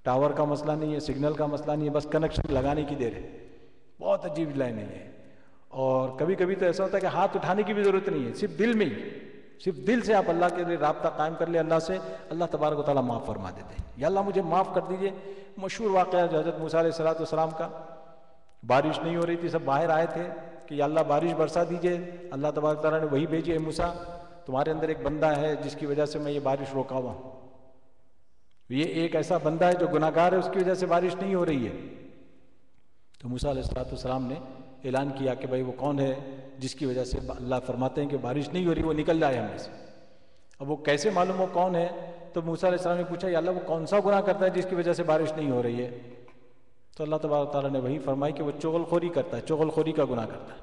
ٹاور کا مسئلہ نہیں ہے، سگنل کا مسئلہ نہیں ہے، بس کنیکشن لگانے کی دیر ہے. بہت عجیب لائن ہے. اور کبھی کبھی تو ایسا ہوتا ہے کہ ہاتھ اٹھانے کی بھی ضرورت نہیں ہے، صرف دل میں ہی، صرف دل سے آپ اللہ کے لیے رابطہ قائم کر لیں اللہ سے، اللہ تبارک و تعالیٰ معاف فرما دیتے ہیں. یا اللہ مجھے معاف کر دیجئے. مشہور واقعہ حضرت موسیٰ علیہ السلام کا، بارش نہیں ہو رہی تھی، سب باہر آئے تھے کہ یا اللہ بارش برسا دیجئے. اللہ تبارک و تعالیٰ نے وہی بھیجی، اے موسیٰ تمہارے اندر ایک بندہ ہے جس کی وجہ سے میں یہ بارش روکا ہوا ہوں. یہ ایک ایسا بندہ ہے جو گناہ گار ہے، اس کی وجہ سے بارش نہیں ہو رہی ہے. تو موسیٰ علیہ السلام نے اعلان کیا کہ بھائی وہ کون ہے جس کی وجہ سے اللہ فرماتے ہیں کہ بارش نہیں ہو رہی، وہ نکل جائے ہم میں سے. اب وہ کیسے معلوم ہو کون ہے؟ تو موسیٰ علیہ السلام نے پوچھا یا اللہ وہ کون سا گناہ کرتا ہے جس کی وجہ سے بارش نہیں ہو رہی ہے؟ تو اللہ تبارک تعالیٰ نے وہی فرمائی کہ وہ چغل خوری کرتا ہے، چغل خوری کا گناہ کرتا ہے.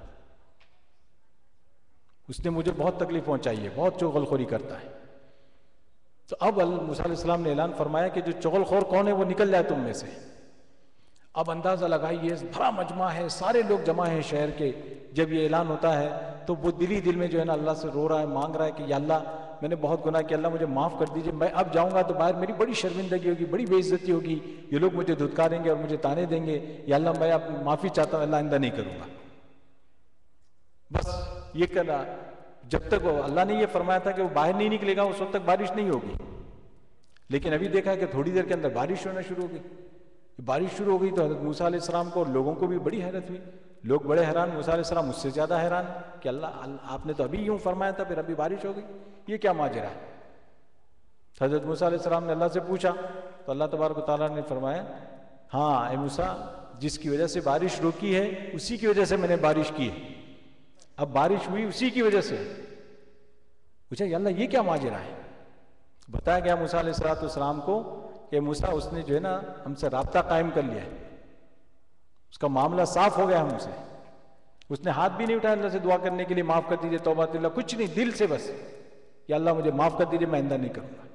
اس نے مجھے بہت تکلیف پہنچائی ہے، بہت چغل خوری کرتا ہے. تو اب موسیٰ علیہ السلام نے اعلان فرمایا کہ جو چغل خور کون ہے وہ نکل جائے تم میں سے. اب اندازہ لگائیے بڑا مجمع ہے، سارے لوگ جمع ہیں شہر کے. جب یہ اعلان ہوتا ہے تو وہ دل میں جو ہے نا اللہ سے رو رہا ہے، مانگ رہا ہے کہ یا اللہ میں نے بہت گناہ کیا، اللہ مجھے معاف کر دیجئے. میں اب جاؤں گا تو باہر میری بڑی شرمندگی ہوگی، بڑی بے عزتی ہوگی، یہ لوگ مجھے دھتکاریں گے اور مجھے تانے دیں گے. یا اللہ میں اب معافی چاہتا ہوں، اللہ آئندہ نہیں کروں گا. بس یہ کرنا. جب تک وہ اللہ نے یہ فرمایا تھا کہ وہ باہر نہیں نکلے گا اس وقت تک بارش نہیں ہوگی. لیکن ابھی دیکھا کہ تھوڑی دیر کے اندر بارش ہونا شروع ہو گئی. بارش شروع ہو گئی تو حضرت موسیٰ علیہ السلام کو اور لوگوں کو بھی بڑی حیرت ہوئی. لوگ بڑے حیران، موسیٰ علیہ السلام مجھ سے زیادہ حیران کہ اللہ آپ نے تو ابھی یوں فرمایا تھا، پھر ابھی بارش ہو گئی، یہ کیا ماجرا ہے؟ حضرت موسیٰ علیہ السلام نے اللہ سے پوچھا تو اللہ تبارک و تعالیٰ نے فرمایا ہاں اے موسیٰ، جس کی وجہ سے بارش روکی ہے اسی کی وجہ سے میں نے بارش کی ہے، اب بارش ہوئی اسی کی وجہ سے۔ پوچھا یا اللہ یہ کیا ماجرا ہے؟ بتایا گیا موسیٰ علیہ السلام کو کہ موسیٰ اس نے جو ہے نا ہم سے رابطہ قائم کر لیا ہے، اس کا معاملہ صاف ہو گیا ہم سے، اس نے ہاتھ بھی نہیں اٹھایا اللہ سے دعا کرنے کے لیے معاف کر دیجئے توبہ اللہ، کچھ نہیں، دل سے بس یا اللہ مجھے معاف کر دیجئے، میں آئندہ نہیں کروں گا۔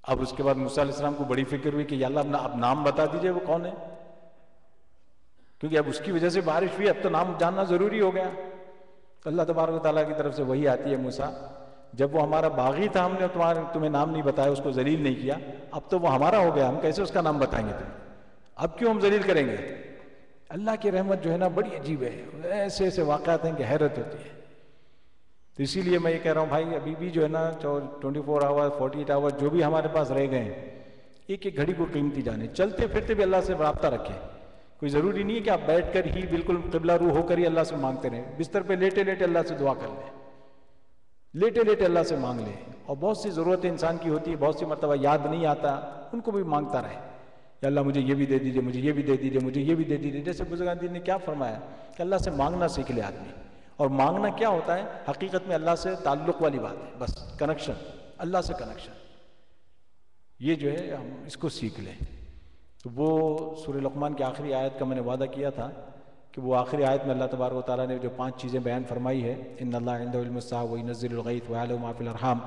اب اس کے بعد موسیٰ علیہ السلام کو بڑی فکر ہوئی کہ یا اللہ اب نام بتا دیجئے وہ کون ہے، کیونکہ اب اس کی وجہ سے بارش ہوئی، اب تو نام جاننا ضروری ہو گیا۔ تو اللہ تبارک و تعالیٰ کی طرف سے وہی آتی ہے موسیٰ جب وہ ہمارا باغی تھا ہم نے تمہیں نام نہیں بتایا، اس کو ذلیل نہیں کیا، اب تو وہ ہمارا ہو گیا، ہم کیسے اس کا نام بتائیں گے تمہیں، اب کیوں ہم ذلیل کریں گے؟ اللہ کی رحمت جو ہے نا بڑی عجیب ہے، ایسے ایسے واقعات ہیں کہ حیرت ہوتی ہے۔ تو اسی لیے میں یہ کہہ رہا ہوں بھائی، ابھی بھی جو ہے نا 24 آور 48 آور جو بھی ہمارے پاس رہ گئے ہیں، ایک ایک گھڑی کو قیمتی جانے، چلتے پھرتے بھی اللہ سے رابطہ رکھیں۔ کوئی ضروری نہیں ہے کہ آپ بیٹھ کر ہی بالکل قبلہ رو ہو کر ہی اللہ سے مانگتے رہیں، بستر پہ لیٹے لیٹے اللہ سے دعا کر لیں، لیٹے لیٹے اللہ سے مانگ لیں۔ اور بہت سی ضرورتیں انسان کی ہوتی ہے، بہت سی مرتبہ یاد نہیں آتا، ان کو بھی مانگتا رہے، یا اللہ مجھے یہ بھی دے دیجئے، مجھے یہ بھی دے دیجئے، مجھے یہ بھی دے دیجئے۔ جیسے بزرگان دین نے کیا فرمایا کہ اللہ سے مانگنا سیکھ لے آدمی، اور مانگنا کیا ہوتا ہے؟ حقیقت میں اللہ سے تعلق والی بات ہے، بس کنیکشن، اللہ سے کنیکشن، یہ جو ہے ہم اس کو سیکھ لیں۔ تو وہ سورہ لقمان کی آخری آیت کا میں نے وعدہ کیا تھا کہ وہ آخری آیت میں اللہ تبارک و تعالیٰ نے جو 5 چیزیں بیان فرمائی ہے، ان اللہ عنده علم الساعة وینزل الغیث ویعلم ما فی الارحام،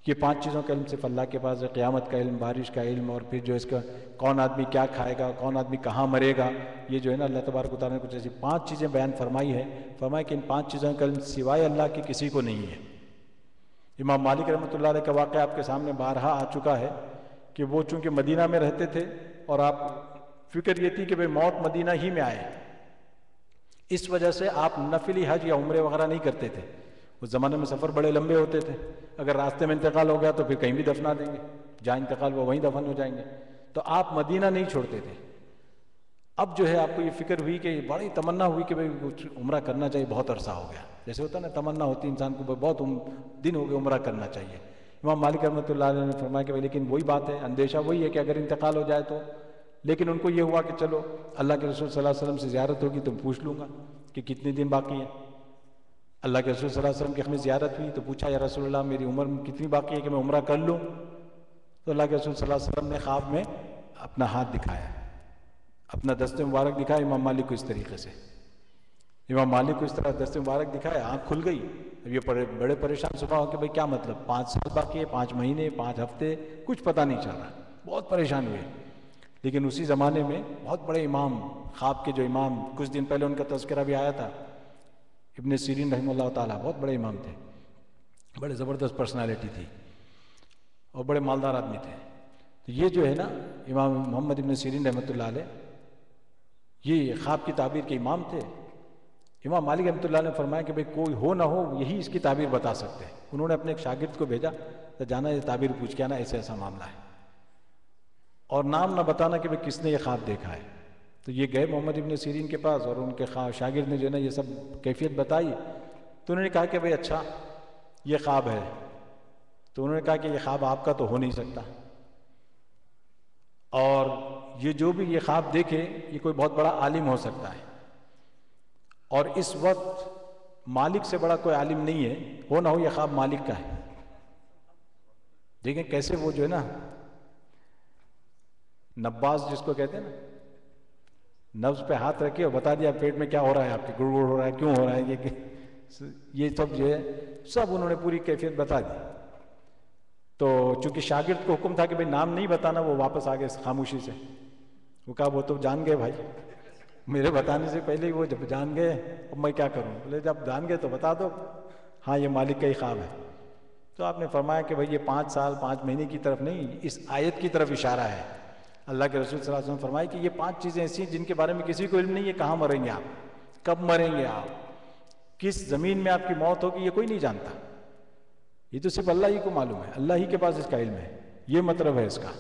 یہ 5 چیزوں کا علم صرف اللہ کے پاس ہے، قیامت کا علم، بارش کا علم، اور پھر جو اس کا کون آدمی کیا کھائے گا، کون آدمی کہاں مرے گا، یہ جو ہے نا اللہ تبارک و تعالیٰ نے کچھ ایسی 5 چیزیں بیان فرمائی ہے، فرمایا کہ ان 5 چیزوں کا علم سوائے اللہ کے کسی کو نہیں ہے۔ امام مالک رحمۃ اللہ علیہ کا واقعہ آپ کے سامنے بارہا آ چکا ہے کہ وہ چونکہ مدینہ میں رہتے تھے اور آپ فکر یہ تھی کہ بھئی موت مدینہ ہی میں آئے، اس وجہ سے آپ نفلی حج یا عمرے وغیرہ نہیں کرتے تھے۔ اس زمانے میں سفر بڑے لمبے ہوتے تھے، اگر راستے میں انتقال ہو گیا تو پھر کہیں بھی دفنا دیں گے، جہاں انتقال وہ وہیں دفن ہو جائیں گے، تو آپ مدینہ نہیں چھوڑتے تھے۔ اب جو ہے آپ کو یہ فکر ہوئی کہ بڑی تمنا ہوئی کہ بھئی کچھ عمرہ کرنا چاہیے، بہت عرصہ ہو گیا، جیسے ہوتا ہے نا تمنا ہوتی انسان کو بہت دن ہو گئے عمرہ کرنا چاہیے۔ امام مالک رحمۃ اللہ علیہ نے فرمایا کہ لیکن وہی بات ہے، اندیشہ وہی ہے کہ اگر انتقال ہو جائے تو، لیکن ان کو یہ ہوا کہ چلو اللہ کے رسول صلی اللہ علیہ وسلم سے زیارت ہوگی تو پوچھ لوں گا کہ کتنے دن باقی ہیں۔ اللہ کے رسول صلی اللہ علیہ وسلم کی ہمیں زیارت ہوئی تو پوچھا یا رسول اللہ میری عمر کتنی باقی ہے کہ میں عمرہ کر لوں؟ تو اللہ کے رسول صلی اللہ علیہ وسلم نے خواب میں اپنا ہاتھ دکھایا، اپنا دست مبارک دکھایا امام مالک کو اس طریقے سے، امام مالک کو اس طرح دست مبارک دکھایا، آنکھ کھل گئی۔ اب یہ بڑے پریشان صبح ہو کہ بھئی کیا مطلب 5 سال باقی ہے، 5 مہینے، 5 ہفتے، کچھ پتہ نہیں چل رہا، بہت پریشان ہوئے۔ لیکن اسی زمانے میں بہت بڑے امام، خواب کے جو امام، کچھ دن پہلے ان کا تذکرہ بھی آیا تھا، ابن سیرین رحمہ اللہ تعالیٰ، بہت بڑے امام تھے، بڑے زبردست پرسنالٹی تھی اور بڑے مالدار آدمی تھے۔ تو یہ جو ہے نا امام محمد ابن سیرین رحمۃ اللہ علیہ، یہ خواب کی تعبیر کے امام تھے۔ امام مالک رحمۃ اللہ نے فرمایا کہ بھئی کوئی ہو نہ ہو یہی اس کی تعبیر بتا سکتے ہیں۔ انہوں نے اپنے ایک شاگرد کو بھیجا تو جانا یہ تعبیر پوچھ کے آنا، ایسا ایسا معاملہ ہے، اور نام نہ بتانا کہ بھئی کس نے یہ خواب دیکھا ہے۔ تو یہ گئے محمد ابن سیرین کے پاس اور ان کے شاگرد نے جو ہے نا یہ سب کیفیت بتائی، تو انہوں نے کہا کہ بھئی اچھا یہ خواب ہے، تو انہوں نے کہا کہ یہ خواب آپ کا تو ہو نہیں سکتا، اور یہ جو بھی یہ خواب دیکھے یہ کوئی بہت بڑا عالم ہو سکتا ہے، اور اس وقت مالک سے بڑا کوئی عالم نہیں ہے، ہو نہ ہو یہ خواب مالک کا ہے۔ دیکھیں کیسے وہ جو ہے نا نباز جس کو کہتے ہیں نا، نبض پہ ہاتھ رکھے اور بتا دیا پیٹ میں کیا ہو رہا ہے، آپ کے گڑ گڑ ہو رہا ہے، کیوں ہو رہا ہے، یہ سب جو ہے سب انہوں نے پوری کیفیت بتا دی۔ تو چونکہ شاگرد کو حکم تھا کہ بھئی نام نہیں بتانا، وہ واپس آ گئے خاموشی سے، وہ کہا وہ تو جان گئے بھائی، میرے بتانے سے پہلے ہی وہ جب جان گئے اب میں کیا کروں، بولے جب جان گئے تو بتا دو، ہاں یہ مالک کا ہی خواب ہے۔ تو آپ نے فرمایا کہ بھئی یہ 5 سال 5 مہینے کی طرف نہیں، اس آیت کی طرف اشارہ ہے۔ اللہ کے رسول صلی اللہ علیہ وسلم فرمایا کہ یہ 5 چیزیں ایسی ہیں جن کے بارے میں کسی کو علم نہیں ہے، کہاں مریں گے آپ، کب مریں گے آپ، کس زمین میں آپ کی موت ہوگی، یہ کوئی نہیں جانتا، یہ تو صرف اللہ ہی کو معلوم ہے، اللہ ہی کے پاس اس کا علم ہے، یہ مطلب ہے اس کا۔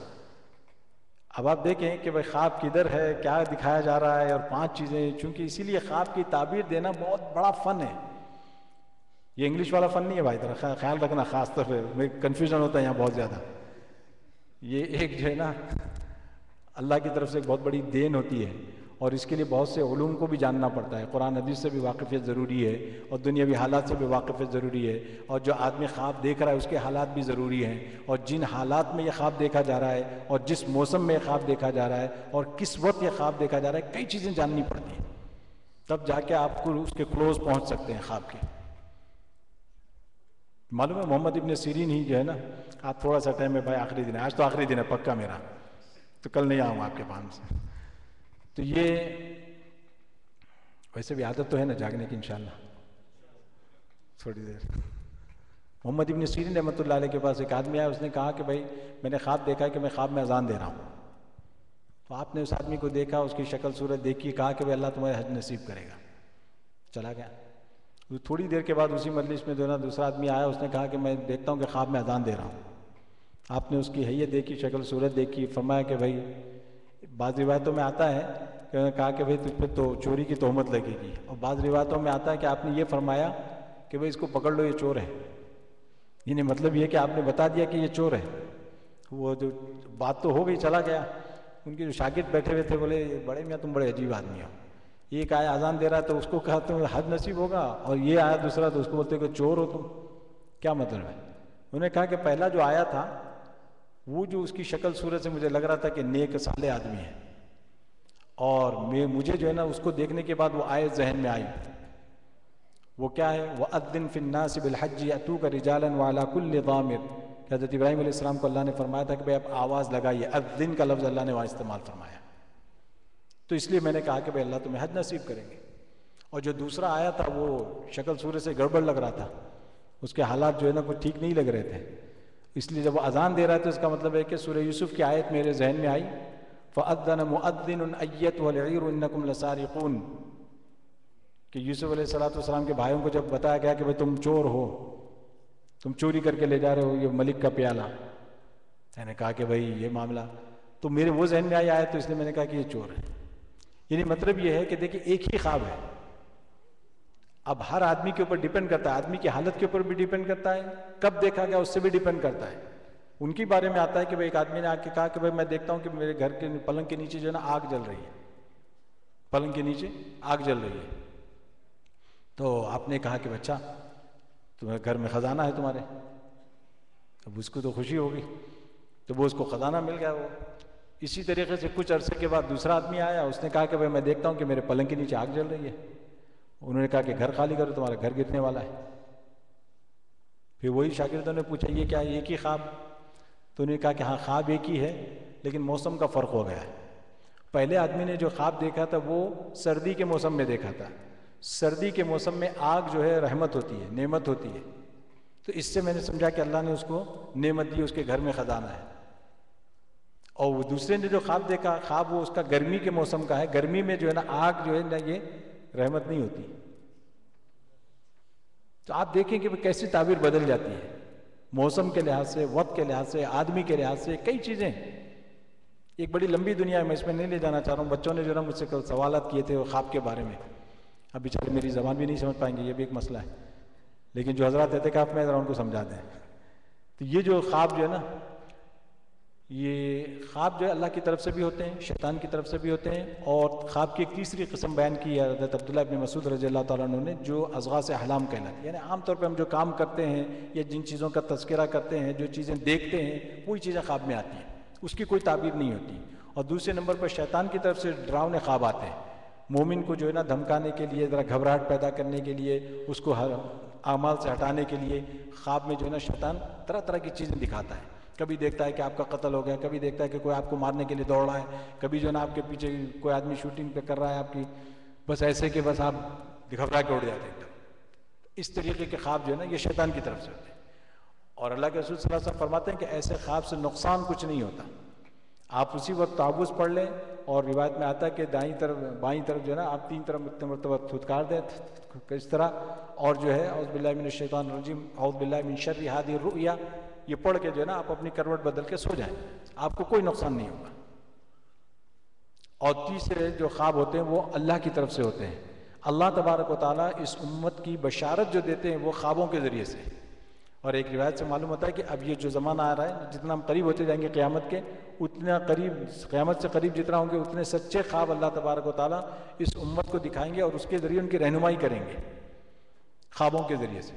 اب آپ دیکھیں کہ بھائی خواب کدھر ہے، کیا دکھایا جا رہا ہے، اور 5 چیزیں، چونکہ اسی لیے خواب کی تعبیر دینا بہت بڑا فن ہے. یہ انگلش والا فن نہیں ہے بھائی، ذرا خیال رکھنا، خاص طور پہ میں کنفیوژن ہوتا ہے یہاں بہت زیادہ. یہ ایک جو ہے نا اللہ کی طرف سے ایک بہت بڑی دین ہوتی ہے، اور اس کے لیے بہت سے علوم کو بھی جاننا پڑتا ہے. قرآن حدیث سے بھی واقفیت ضروری ہے، اور دنیاوی حالات سے بھی واقفیت ضروری ہے، اور جو آدمی خواب دیکھ رہا ہے اس کے حالات بھی ضروری ہیں، اور جن حالات میں یہ خواب دیکھا جا رہا ہے، اور جس موسم میں یہ خواب دیکھا جا رہا ہے، اور کس وقت یہ خواب دیکھا جا رہا ہے، کئی چیزیں جاننی پڑتی ہیں، تب جا کے آپ کو اس کے کلوز پہنچ سکتے ہیں خواب کے. معلوم ہے محمد ابن سیرین ہی جو ہے نا، آپ تھوڑا سا ٹائم ہے بھائی، آخری دن ہے، آج تو آخری دن ہے پکا میرا، تو کل نہیں آؤں آپ کے پاس. تو یہ ویسے بھی عادت تو ہے نا جاگنے کی انشاءاللہ تھوڑی دیر. محمد ابن سیرین رحمۃ اللہ علیہ کے پاس ایک آدمی آیا، اس نے کہا کہ بھائی میں نے خواب دیکھا ہے کہ میں خواب میں اذان دے رہا ہوں. تو آپ نے اس آدمی کو دیکھا، اس کی شکل صورت دیکھی، کہا کہ بھائی اللہ تمہیں حج نصیب کرے گا. چلا گیا. تھوڑی دیر کے بعد اسی مجلس میں جو نا دوسرا آدمی آیا، اس نے کہا کہ میں دیکھتا ہوں کہ خواب میں اذان دے رہا ہوں. آپ نے اس کی حیت دیکھی، شکل صورت دیکھی، فرمایا کہ بھائی بعض روایتوں میں آتا ہے کہ انہوں نے کہا کہ بھائی تجھ پہ تو چوری کی تہمت لگے گی، اور بعض روایتوں میں آتا ہے کہ آپ نے یہ فرمایا کہ بھئی اس کو پکڑ لو، یہ چور ہے. یعنی مطلب یہ کہ آپ نے بتا دیا کہ یہ چور ہے. وہ جو بات تو ہو گئی، چلا گیا. ان کے جو شاگرد بیٹھے ہوئے تھے بولے بڑے میاں تم بڑے عجیب آدمی ہو، ایک آیا اذان دے رہا تو اس کو کہا تمہیں حج نصیب ہوگا، اور یہ آیا دوسرا تو اس کو بولتے کہ چور ہو تم، کیا مطلب ہے؟ انہوں نے کہا کہ پہلا جو آیا تھا وہ جو اس کی شکل صورت سے مجھے لگ رہا تھا کہ نیک صالح آدمی ہے، اور مجھے جو ہے نا اس کو دیکھنے کے بعد وہ آئے ذہن میں آئی. وہ کیا ہے؟ وَأَذِّن فِي النَّاسِ بِالْحَجِّ يَأْتُوكَ رِجَالًا وَعَلَىٰ كُلِّ ضَامِرٍ. کہ حضرت ابراہیم علیہ السلام کو اللہ نے فرمایا تھا کہ بھئی آپ آواز لگائیے. اذن کا لفظ اللہ نے وہاں استعمال فرمایا، تو اس لیے میں نے کہا کہ بھئی اللہ تمہیں حج نصیب کریں گے. اور جو دوسرا آیا تھا وہ شکل صورت سے گڑبڑ لگ رہا تھا، اس کے حالات جو ہے نا کچھ ٹھیک نہیں لگ رہے تھے، اس لیے جب وہ اذان دے رہا ہے تو اس کا مطلب ہے کہ سورہ یوسف کی آیت میرے ذہن میں آئی، فَأَذَّنَ مُؤَذِّنٌ أَيَّتُهَا الْعِيرُ إِنَّكُمْ لَسَارِقُونَ. کہ یوسف علیہ السلام کے بھائیوں کو جب بتایا گیا کہ بھئی تم چور ہو، تم چوری کر کے لے جا رہے ہو یہ ملک کا پیالہ، میں نے کہا کہ بھئی یہ معاملہ تو میرے وہ ذہن میں آیا ہے، تو اس لیے میں نے کہا کہ یہ چور ہے. یعنی مطلب یہ ہے کہ دیکھیں ایک ہی خواب ہے. اب ہر آدمی کے اوپر ڈیپینڈ کرتا ہے، آدمی کی حالت کے اوپر بھی ڈیپینڈ کرتا ہے، کب دیکھا گیا اس سے بھی ڈیپینڈ کرتا ہے. ان کے بارے میں آتا ہے کہ بھئی ایک آدمی نے آ کے کہا کہ بھئی میں دیکھتا ہوں کہ میرے گھر کے پلنگ کے نیچے جو ہے نا آگ جل رہی ہے، پلنگ کے نیچے آگ جل رہی ہے. تو آپ نے کہا کہ بچہ تمہارے گھر میں خزانہ ہے تمہارے. اب اس کو تو خوشی ہوگی، تو وہ اس کو خزانہ مل گیا. وہ اسی طریقے سے کچھ عرصے کے بعد دوسرا آدمی آیا، اس نے کہا کہ بھئی میں دیکھتا ہوں کہ میرے پلنگ کے نیچے آگ جل رہی ہے. انہوں نے کہا کہ گھر خالی کرو تمہارا گھر گرنے والا ہے. پھر وہی شاگردوں نے پوچھا یہ کیا ہے، ایک ہی خواب؟ تو انہوں نے کہا کہ ہاں خواب ایک ہی ہے لیکن موسم کا فرق ہو گیا ہے. پہلے آدمی نے جو خواب دیکھا تھا وہ سردی کے موسم میں دیکھا تھا. سردی کے موسم میں آگ جو ہے رحمت ہوتی ہے، نعمت ہوتی ہے، تو اس سے میں نے سمجھا کہ اللہ نے اس کو نعمت دی، اس کے گھر میں خزانہ ہے. اور وہ دوسرے نے جو خواب دیکھا، خواب وہ اس کا گرمی کے موسم کا ہے، گرمی میں جو ہے نا آگ جو ہے نا یہ رحمت نہیں ہوتی. تو آپ دیکھیں کہ کیسی تعبیر بدل جاتی ہے موسم کے لحاظ سے، وقت کے لحاظ سے، آدمی کے لحاظ سے، کئی چیزیں. ایک بڑی لمبی دنیا ہے، میں اس میں نہیں لے جانا چاہ رہا ہوں. بچوں نے جو ہے نا مجھ سے کل سوالات کیے تھے وہ خواب کے بارے میں، اب بیچارے میری زبان بھی نہیں سمجھ پائیں گے، یہ بھی ایک مسئلہ ہے. لیکن جو حضرات اعتکاف میں ذرا ان کو سمجھا دیں. تو یہ جو خواب جو ہے نا، یہ خواب جو ہے اللہ کی طرف سے بھی ہوتے ہیں، شیطان کی طرف سے بھی ہوتے ہیں. اور خواب کی ایک تیسری قسم بیان کی ہے حضرت عبداللہ ابن مسعود رضی اللہ تعالیٰ عنہ نے، جو اضغاث احلام کہلاتی ہے. یعنی عام طور پہ ہم جو کام کرتے ہیں یا جن چیزوں کا تذکرہ کرتے ہیں، جو چیزیں دیکھتے ہیں، وہی چیزیں خواب میں آتی ہیں، اس کی کوئی تعبیر نہیں ہوتی. اور دوسرے نمبر پر شیطان کی طرف سے ڈراؤنے خواب آتے ہیں، مومن کو جو ہے نا دھمکانے کے لیے، ذرا گھبراہٹ پیدا کرنے کے لیے، اس کو اعمال سے ہٹانے کے لیے. خواب میں جو ہے نا شیطان طرح طرح کی چیزیں دکھاتا ہے. کبھی دیکھتا ہے کہ آپ کا قتل ہو گیا، کبھی دیکھتا ہے کہ کوئی آپ کو مارنے کے لیے دوڑ رہا ہے، کبھی جو ہے نا آپ کے پیچھے کوئی آدمی شوٹنگ پہ کر رہا ہے آپ کی، بس ایسے کہ بس آپ گھبرا کے اڑ جاتے ہیں. اس طریقے کے خواب جو ہے نا یہ شیطان کی طرف سے ہوتے ہیں. اور اللہ کے رسول صلی اللہ علیہ وسلم فرماتے ہیں کہ ایسے خواب سے نقصان کچھ نہیں ہوتا. آپ اسی وقت تعوذ پڑھ لیں، اور روایت میں آتا ہے کہ دائیں طرف بائیں طرف جو ہے نا آپ 3 طرف مرتبہ تھتکار دیں اس طرح، اور جو ہے اعوذ باللہ من الشیطان الرجیم، اعوذ باللہ من شر ہذہ الرؤیا، یہ پڑھ کے جو ہے نا آپ اپنی کروٹ بدل کے سو جائیں، آپ کو کوئی نقصان نہیں ہوگا. اور تیسرے جو خواب ہوتے ہیں وہ اللہ کی طرف سے ہوتے ہیں۔ اللہ تبارک و تعالیٰ اس امت کی بشارت جو دیتے ہیں وہ خوابوں کے ذریعے سے۔ اور ایک روایت سے معلوم ہوتا ہے کہ اب یہ جو زمانہ آ رہا ہے، جتنا ہم قریب ہوتے جائیں گے قیامت کے، اتنا قریب، قیامت سے قریب جتنا ہوں گے اتنے سچے خواب اللہ تبارک و تعالیٰ اس امت کو دکھائیں گے اور اس کے ذریعے ان کی رہنمائی کریں گے، خوابوں کے ذریعے سے۔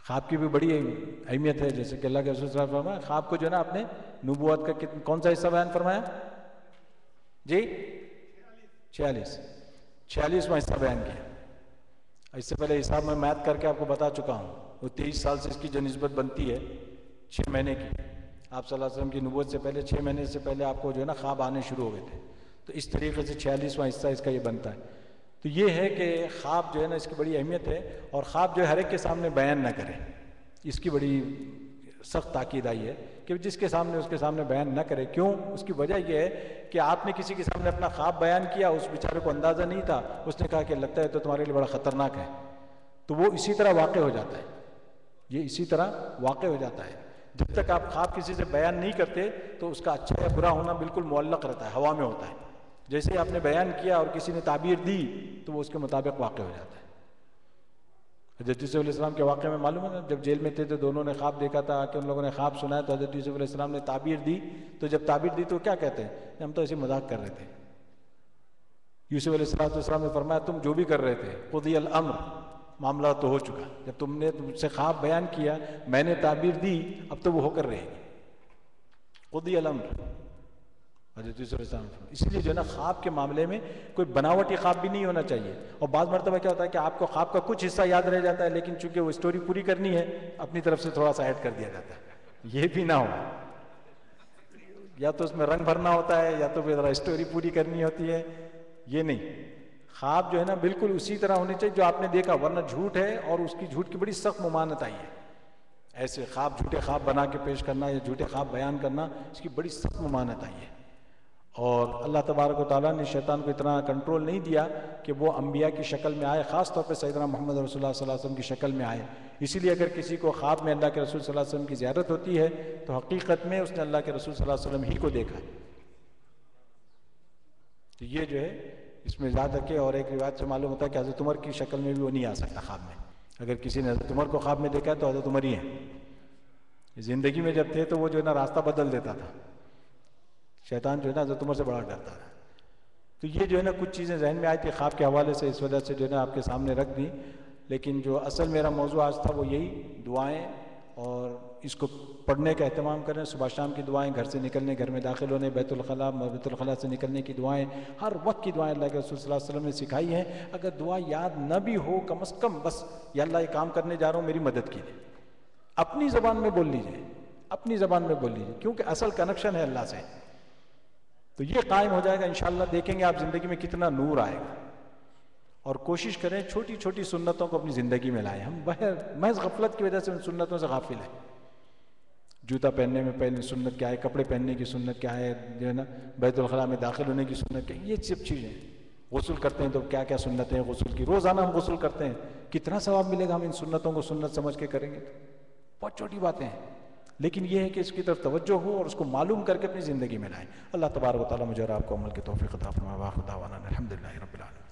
خواب کی بھی بڑی اہمیت ہے، جیسے کہ اللہ کے رسول صلی اللہ علیہ وسلم نے فرمایا، خواب کو جو ہے نا اپنے نبوت کا کون سا حصہ بیان فرمایا جی؟ 46واں حصہ بیان کیا۔ اس سے پہلے حساب میں میتھ کر کے آپ کو بتا چکا ہوں، وہ 23 سال سے اس کی جو نسبت بنتی ہے 6 مہینے کی، آپ صلی اللہ علیہ وسلم کی نبوت سے پہلے 6 مہینے سے پہلے آپ کو جو ہے نا خواب آنے شروع ہو گئے تھے، تو اس طریقے سے 46واں حصہ اس کا یہ بنتا ہے۔ تو یہ ہے کہ خواب جو ہے نا اس کی بڑی اہمیت ہے، اور خواب جو ہے ہر ایک کے سامنے بیان نہ کرے، اس کی بڑی سخت تاکید آئی ہے کہ جس کے سامنے اس کے سامنے بیان نہ کرے۔ کیوں؟ اس کی وجہ یہ ہے کہ آپ نے کسی کے سامنے اپنا خواب بیان کیا، اس بیچارے کو اندازہ نہیں تھا، اس نے کہا کہ لگتا ہے تو تمہارے لیے بڑا خطرناک ہے، تو وہ اسی طرح واقع ہو جاتا ہے، یہ اسی طرح واقع ہو جاتا ہے۔ جب تک آپ خواب کسی سے بیان نہیں کرتے تو اس کا اچھا یا برا ہونا بالکل معلق رہتا ہے، ہوا میں ہوتا ہے۔ جیسے ہی آپ نے بیان کیا اور کسی نے تعبیر دی تو وہ اس کے مطابق واقع ہو جاتا ہے۔ حضرت یوسف علیہ السلام کے واقعے میں معلوم ہے نا، جب جیل میں تھے تو دونوں نے خواب دیکھا تھا کہ ان لوگوں نے خواب سنایا، تو حضرت یوسف علیہ السلام نے تعبیر دی، تو جب تعبیر دی تو کیا کہتے ہیں؟ ہم تو ایسے مذاق کر رہے تھے۔ یوسف علیہ السلام نے فرمایا تم جو بھی کر رہے تھے قضی الامر، معاملہ تو ہو چکا، جب تم نے مجھ سے خواب بیان کیا، میں نے تعبیر دی، اب تو وہ ہو کر رہے گی، قضی الامر۔ حضرت یوسف علیہ السلام، اس لیے جو ہے نا خواب کے معاملے میں کوئی بناوٹی خواب بھی نہیں ہونا چاہیے۔ اور بعض مرتبہ کیا ہوتا ہے کہ آپ کو خواب کا کچھ حصہ یاد رہ جاتا ہے، لیکن چونکہ وہ اسٹوری پوری کرنی ہے اپنی طرف سے تھوڑا سا ایڈ کر دیا جاتا ہے، یہ بھی نہ ہو، یا تو اس میں رنگ بھرنا ہوتا ہے یا تو پھر اسٹوری پوری کرنی ہوتی ہے، یہ نہیں۔ خواب جو ہے نا بالکل اسی طرح ہونے چاہیے جو آپ نے دیکھا، ورنہ جھوٹ ہے اور اس کی جھوٹ کی بڑی سخت ممانعت آئی ہے۔ ایسے خواب، جھوٹے خواب بنا کے پیش کرنا یا جھوٹے خواب بیان کرنا، اس کی بڑی سخت ممانعت آئی ہے۔ اور اللہ تبارک و تعالیٰ نے شیطان کو اتنا کنٹرول نہیں دیا کہ وہ انبیاء کی شکل میں آئے، خاص طور پہ سیدنا محمد رسول اللہ صلی اللہ علیہ وسلم کی شکل میں آئے۔ اسی لیے اگر کسی کو خواب میں اللہ کے رسول صلی اللہ علیہ وسلم کی زیارت ہوتی ہے تو حقیقت میں اس نے اللہ کے رسول صلی اللہ علیہ وسلم ہی کو دیکھا ہے۔ تو یہ جو ہے اس میں یاد رکھے۔ اور ایک روایت سے معلوم ہوتا ہے کہ حضرت عمر کی شکل میں بھی وہ نہیں آ سکتا خواب میں۔ اگر کسی نے حضرت عمر کو خواب میں دیکھا ہے تو حضرت عمر ہی ہیں۔ زندگی میں جب تھے تو وہ جو ہے نا راستہ بدل دیتا تھا، شیطان جو ہے نا حضرت عمر سے بڑا ڈرتا ہے۔ تو یہ جو ہے نا کچھ چیزیں ذہن میں آئی تھی خواب کے حوالے سے، اس وجہ سے جو ہے نا آپ کے سامنے رکھ دی۔ لیکن جو اصل میرا موضوع آج تھا وہ یہی دعائیں، اور اس کو پڑھنے کا اہتمام کریں۔ صبح شام کی دعائیں، گھر سے نکلنے، گھر میں داخل ہونے، بیت الخلاء سے نکلنے کی دعائیں، ہر وقت کی دعائیں اللہ کے رسول صلی اللہ علیہ وسلم نے سکھائی ہیں۔ اگر دعا یاد نہ بھی ہو، کم از کم بس یا اللہ یہ کام کرنے جا رہا ہوں میری مدد کیجیے، اپنی زبان میں بول لیجیے، اپنی زبان میں بول لیجیے، کیونکہ اصل کنیکشن ہے اللہ سے۔ تو یہ قائم ہو جائے گا انشاءاللہ، دیکھیں گے آپ زندگی میں کتنا نور آئے گا۔ اور کوشش کریں چھوٹی چھوٹی سنتوں کو اپنی زندگی میں لائیں۔ ہم محض غفلت کی وجہ سے ان سنتوں سے غافل ہیں۔ جوتا پہننے میں پہلے سنت کیا ہے، کپڑے پہننے کی سنت کیا ہے، جو ہے نا بیت الخلاء میں داخل ہونے کی سنت کیا ہے، یہ سب چیزیں۔ غسل کرتے ہیں تو کیا کیا سنتیں ہیں غسل کی، روزانہ ہم غسل کرتے ہیں، کتنا ثواب ملے گا ہم ان سنتوں کو سنت سمجھ کے کریں گے تو۔ بہت چھوٹی باتیں ہیں، لیکن یہ ہے کہ اس کی طرف توجہ ہو اور اس کو معلوم کر کے اپنی زندگی میں لائیں۔ اللہ تبارک و تعالیٰ مجھے اور آپ کو عمل کی توفیق عطا فرمائے۔ وآخر دعوانا الحمدللہ رب العالمین۔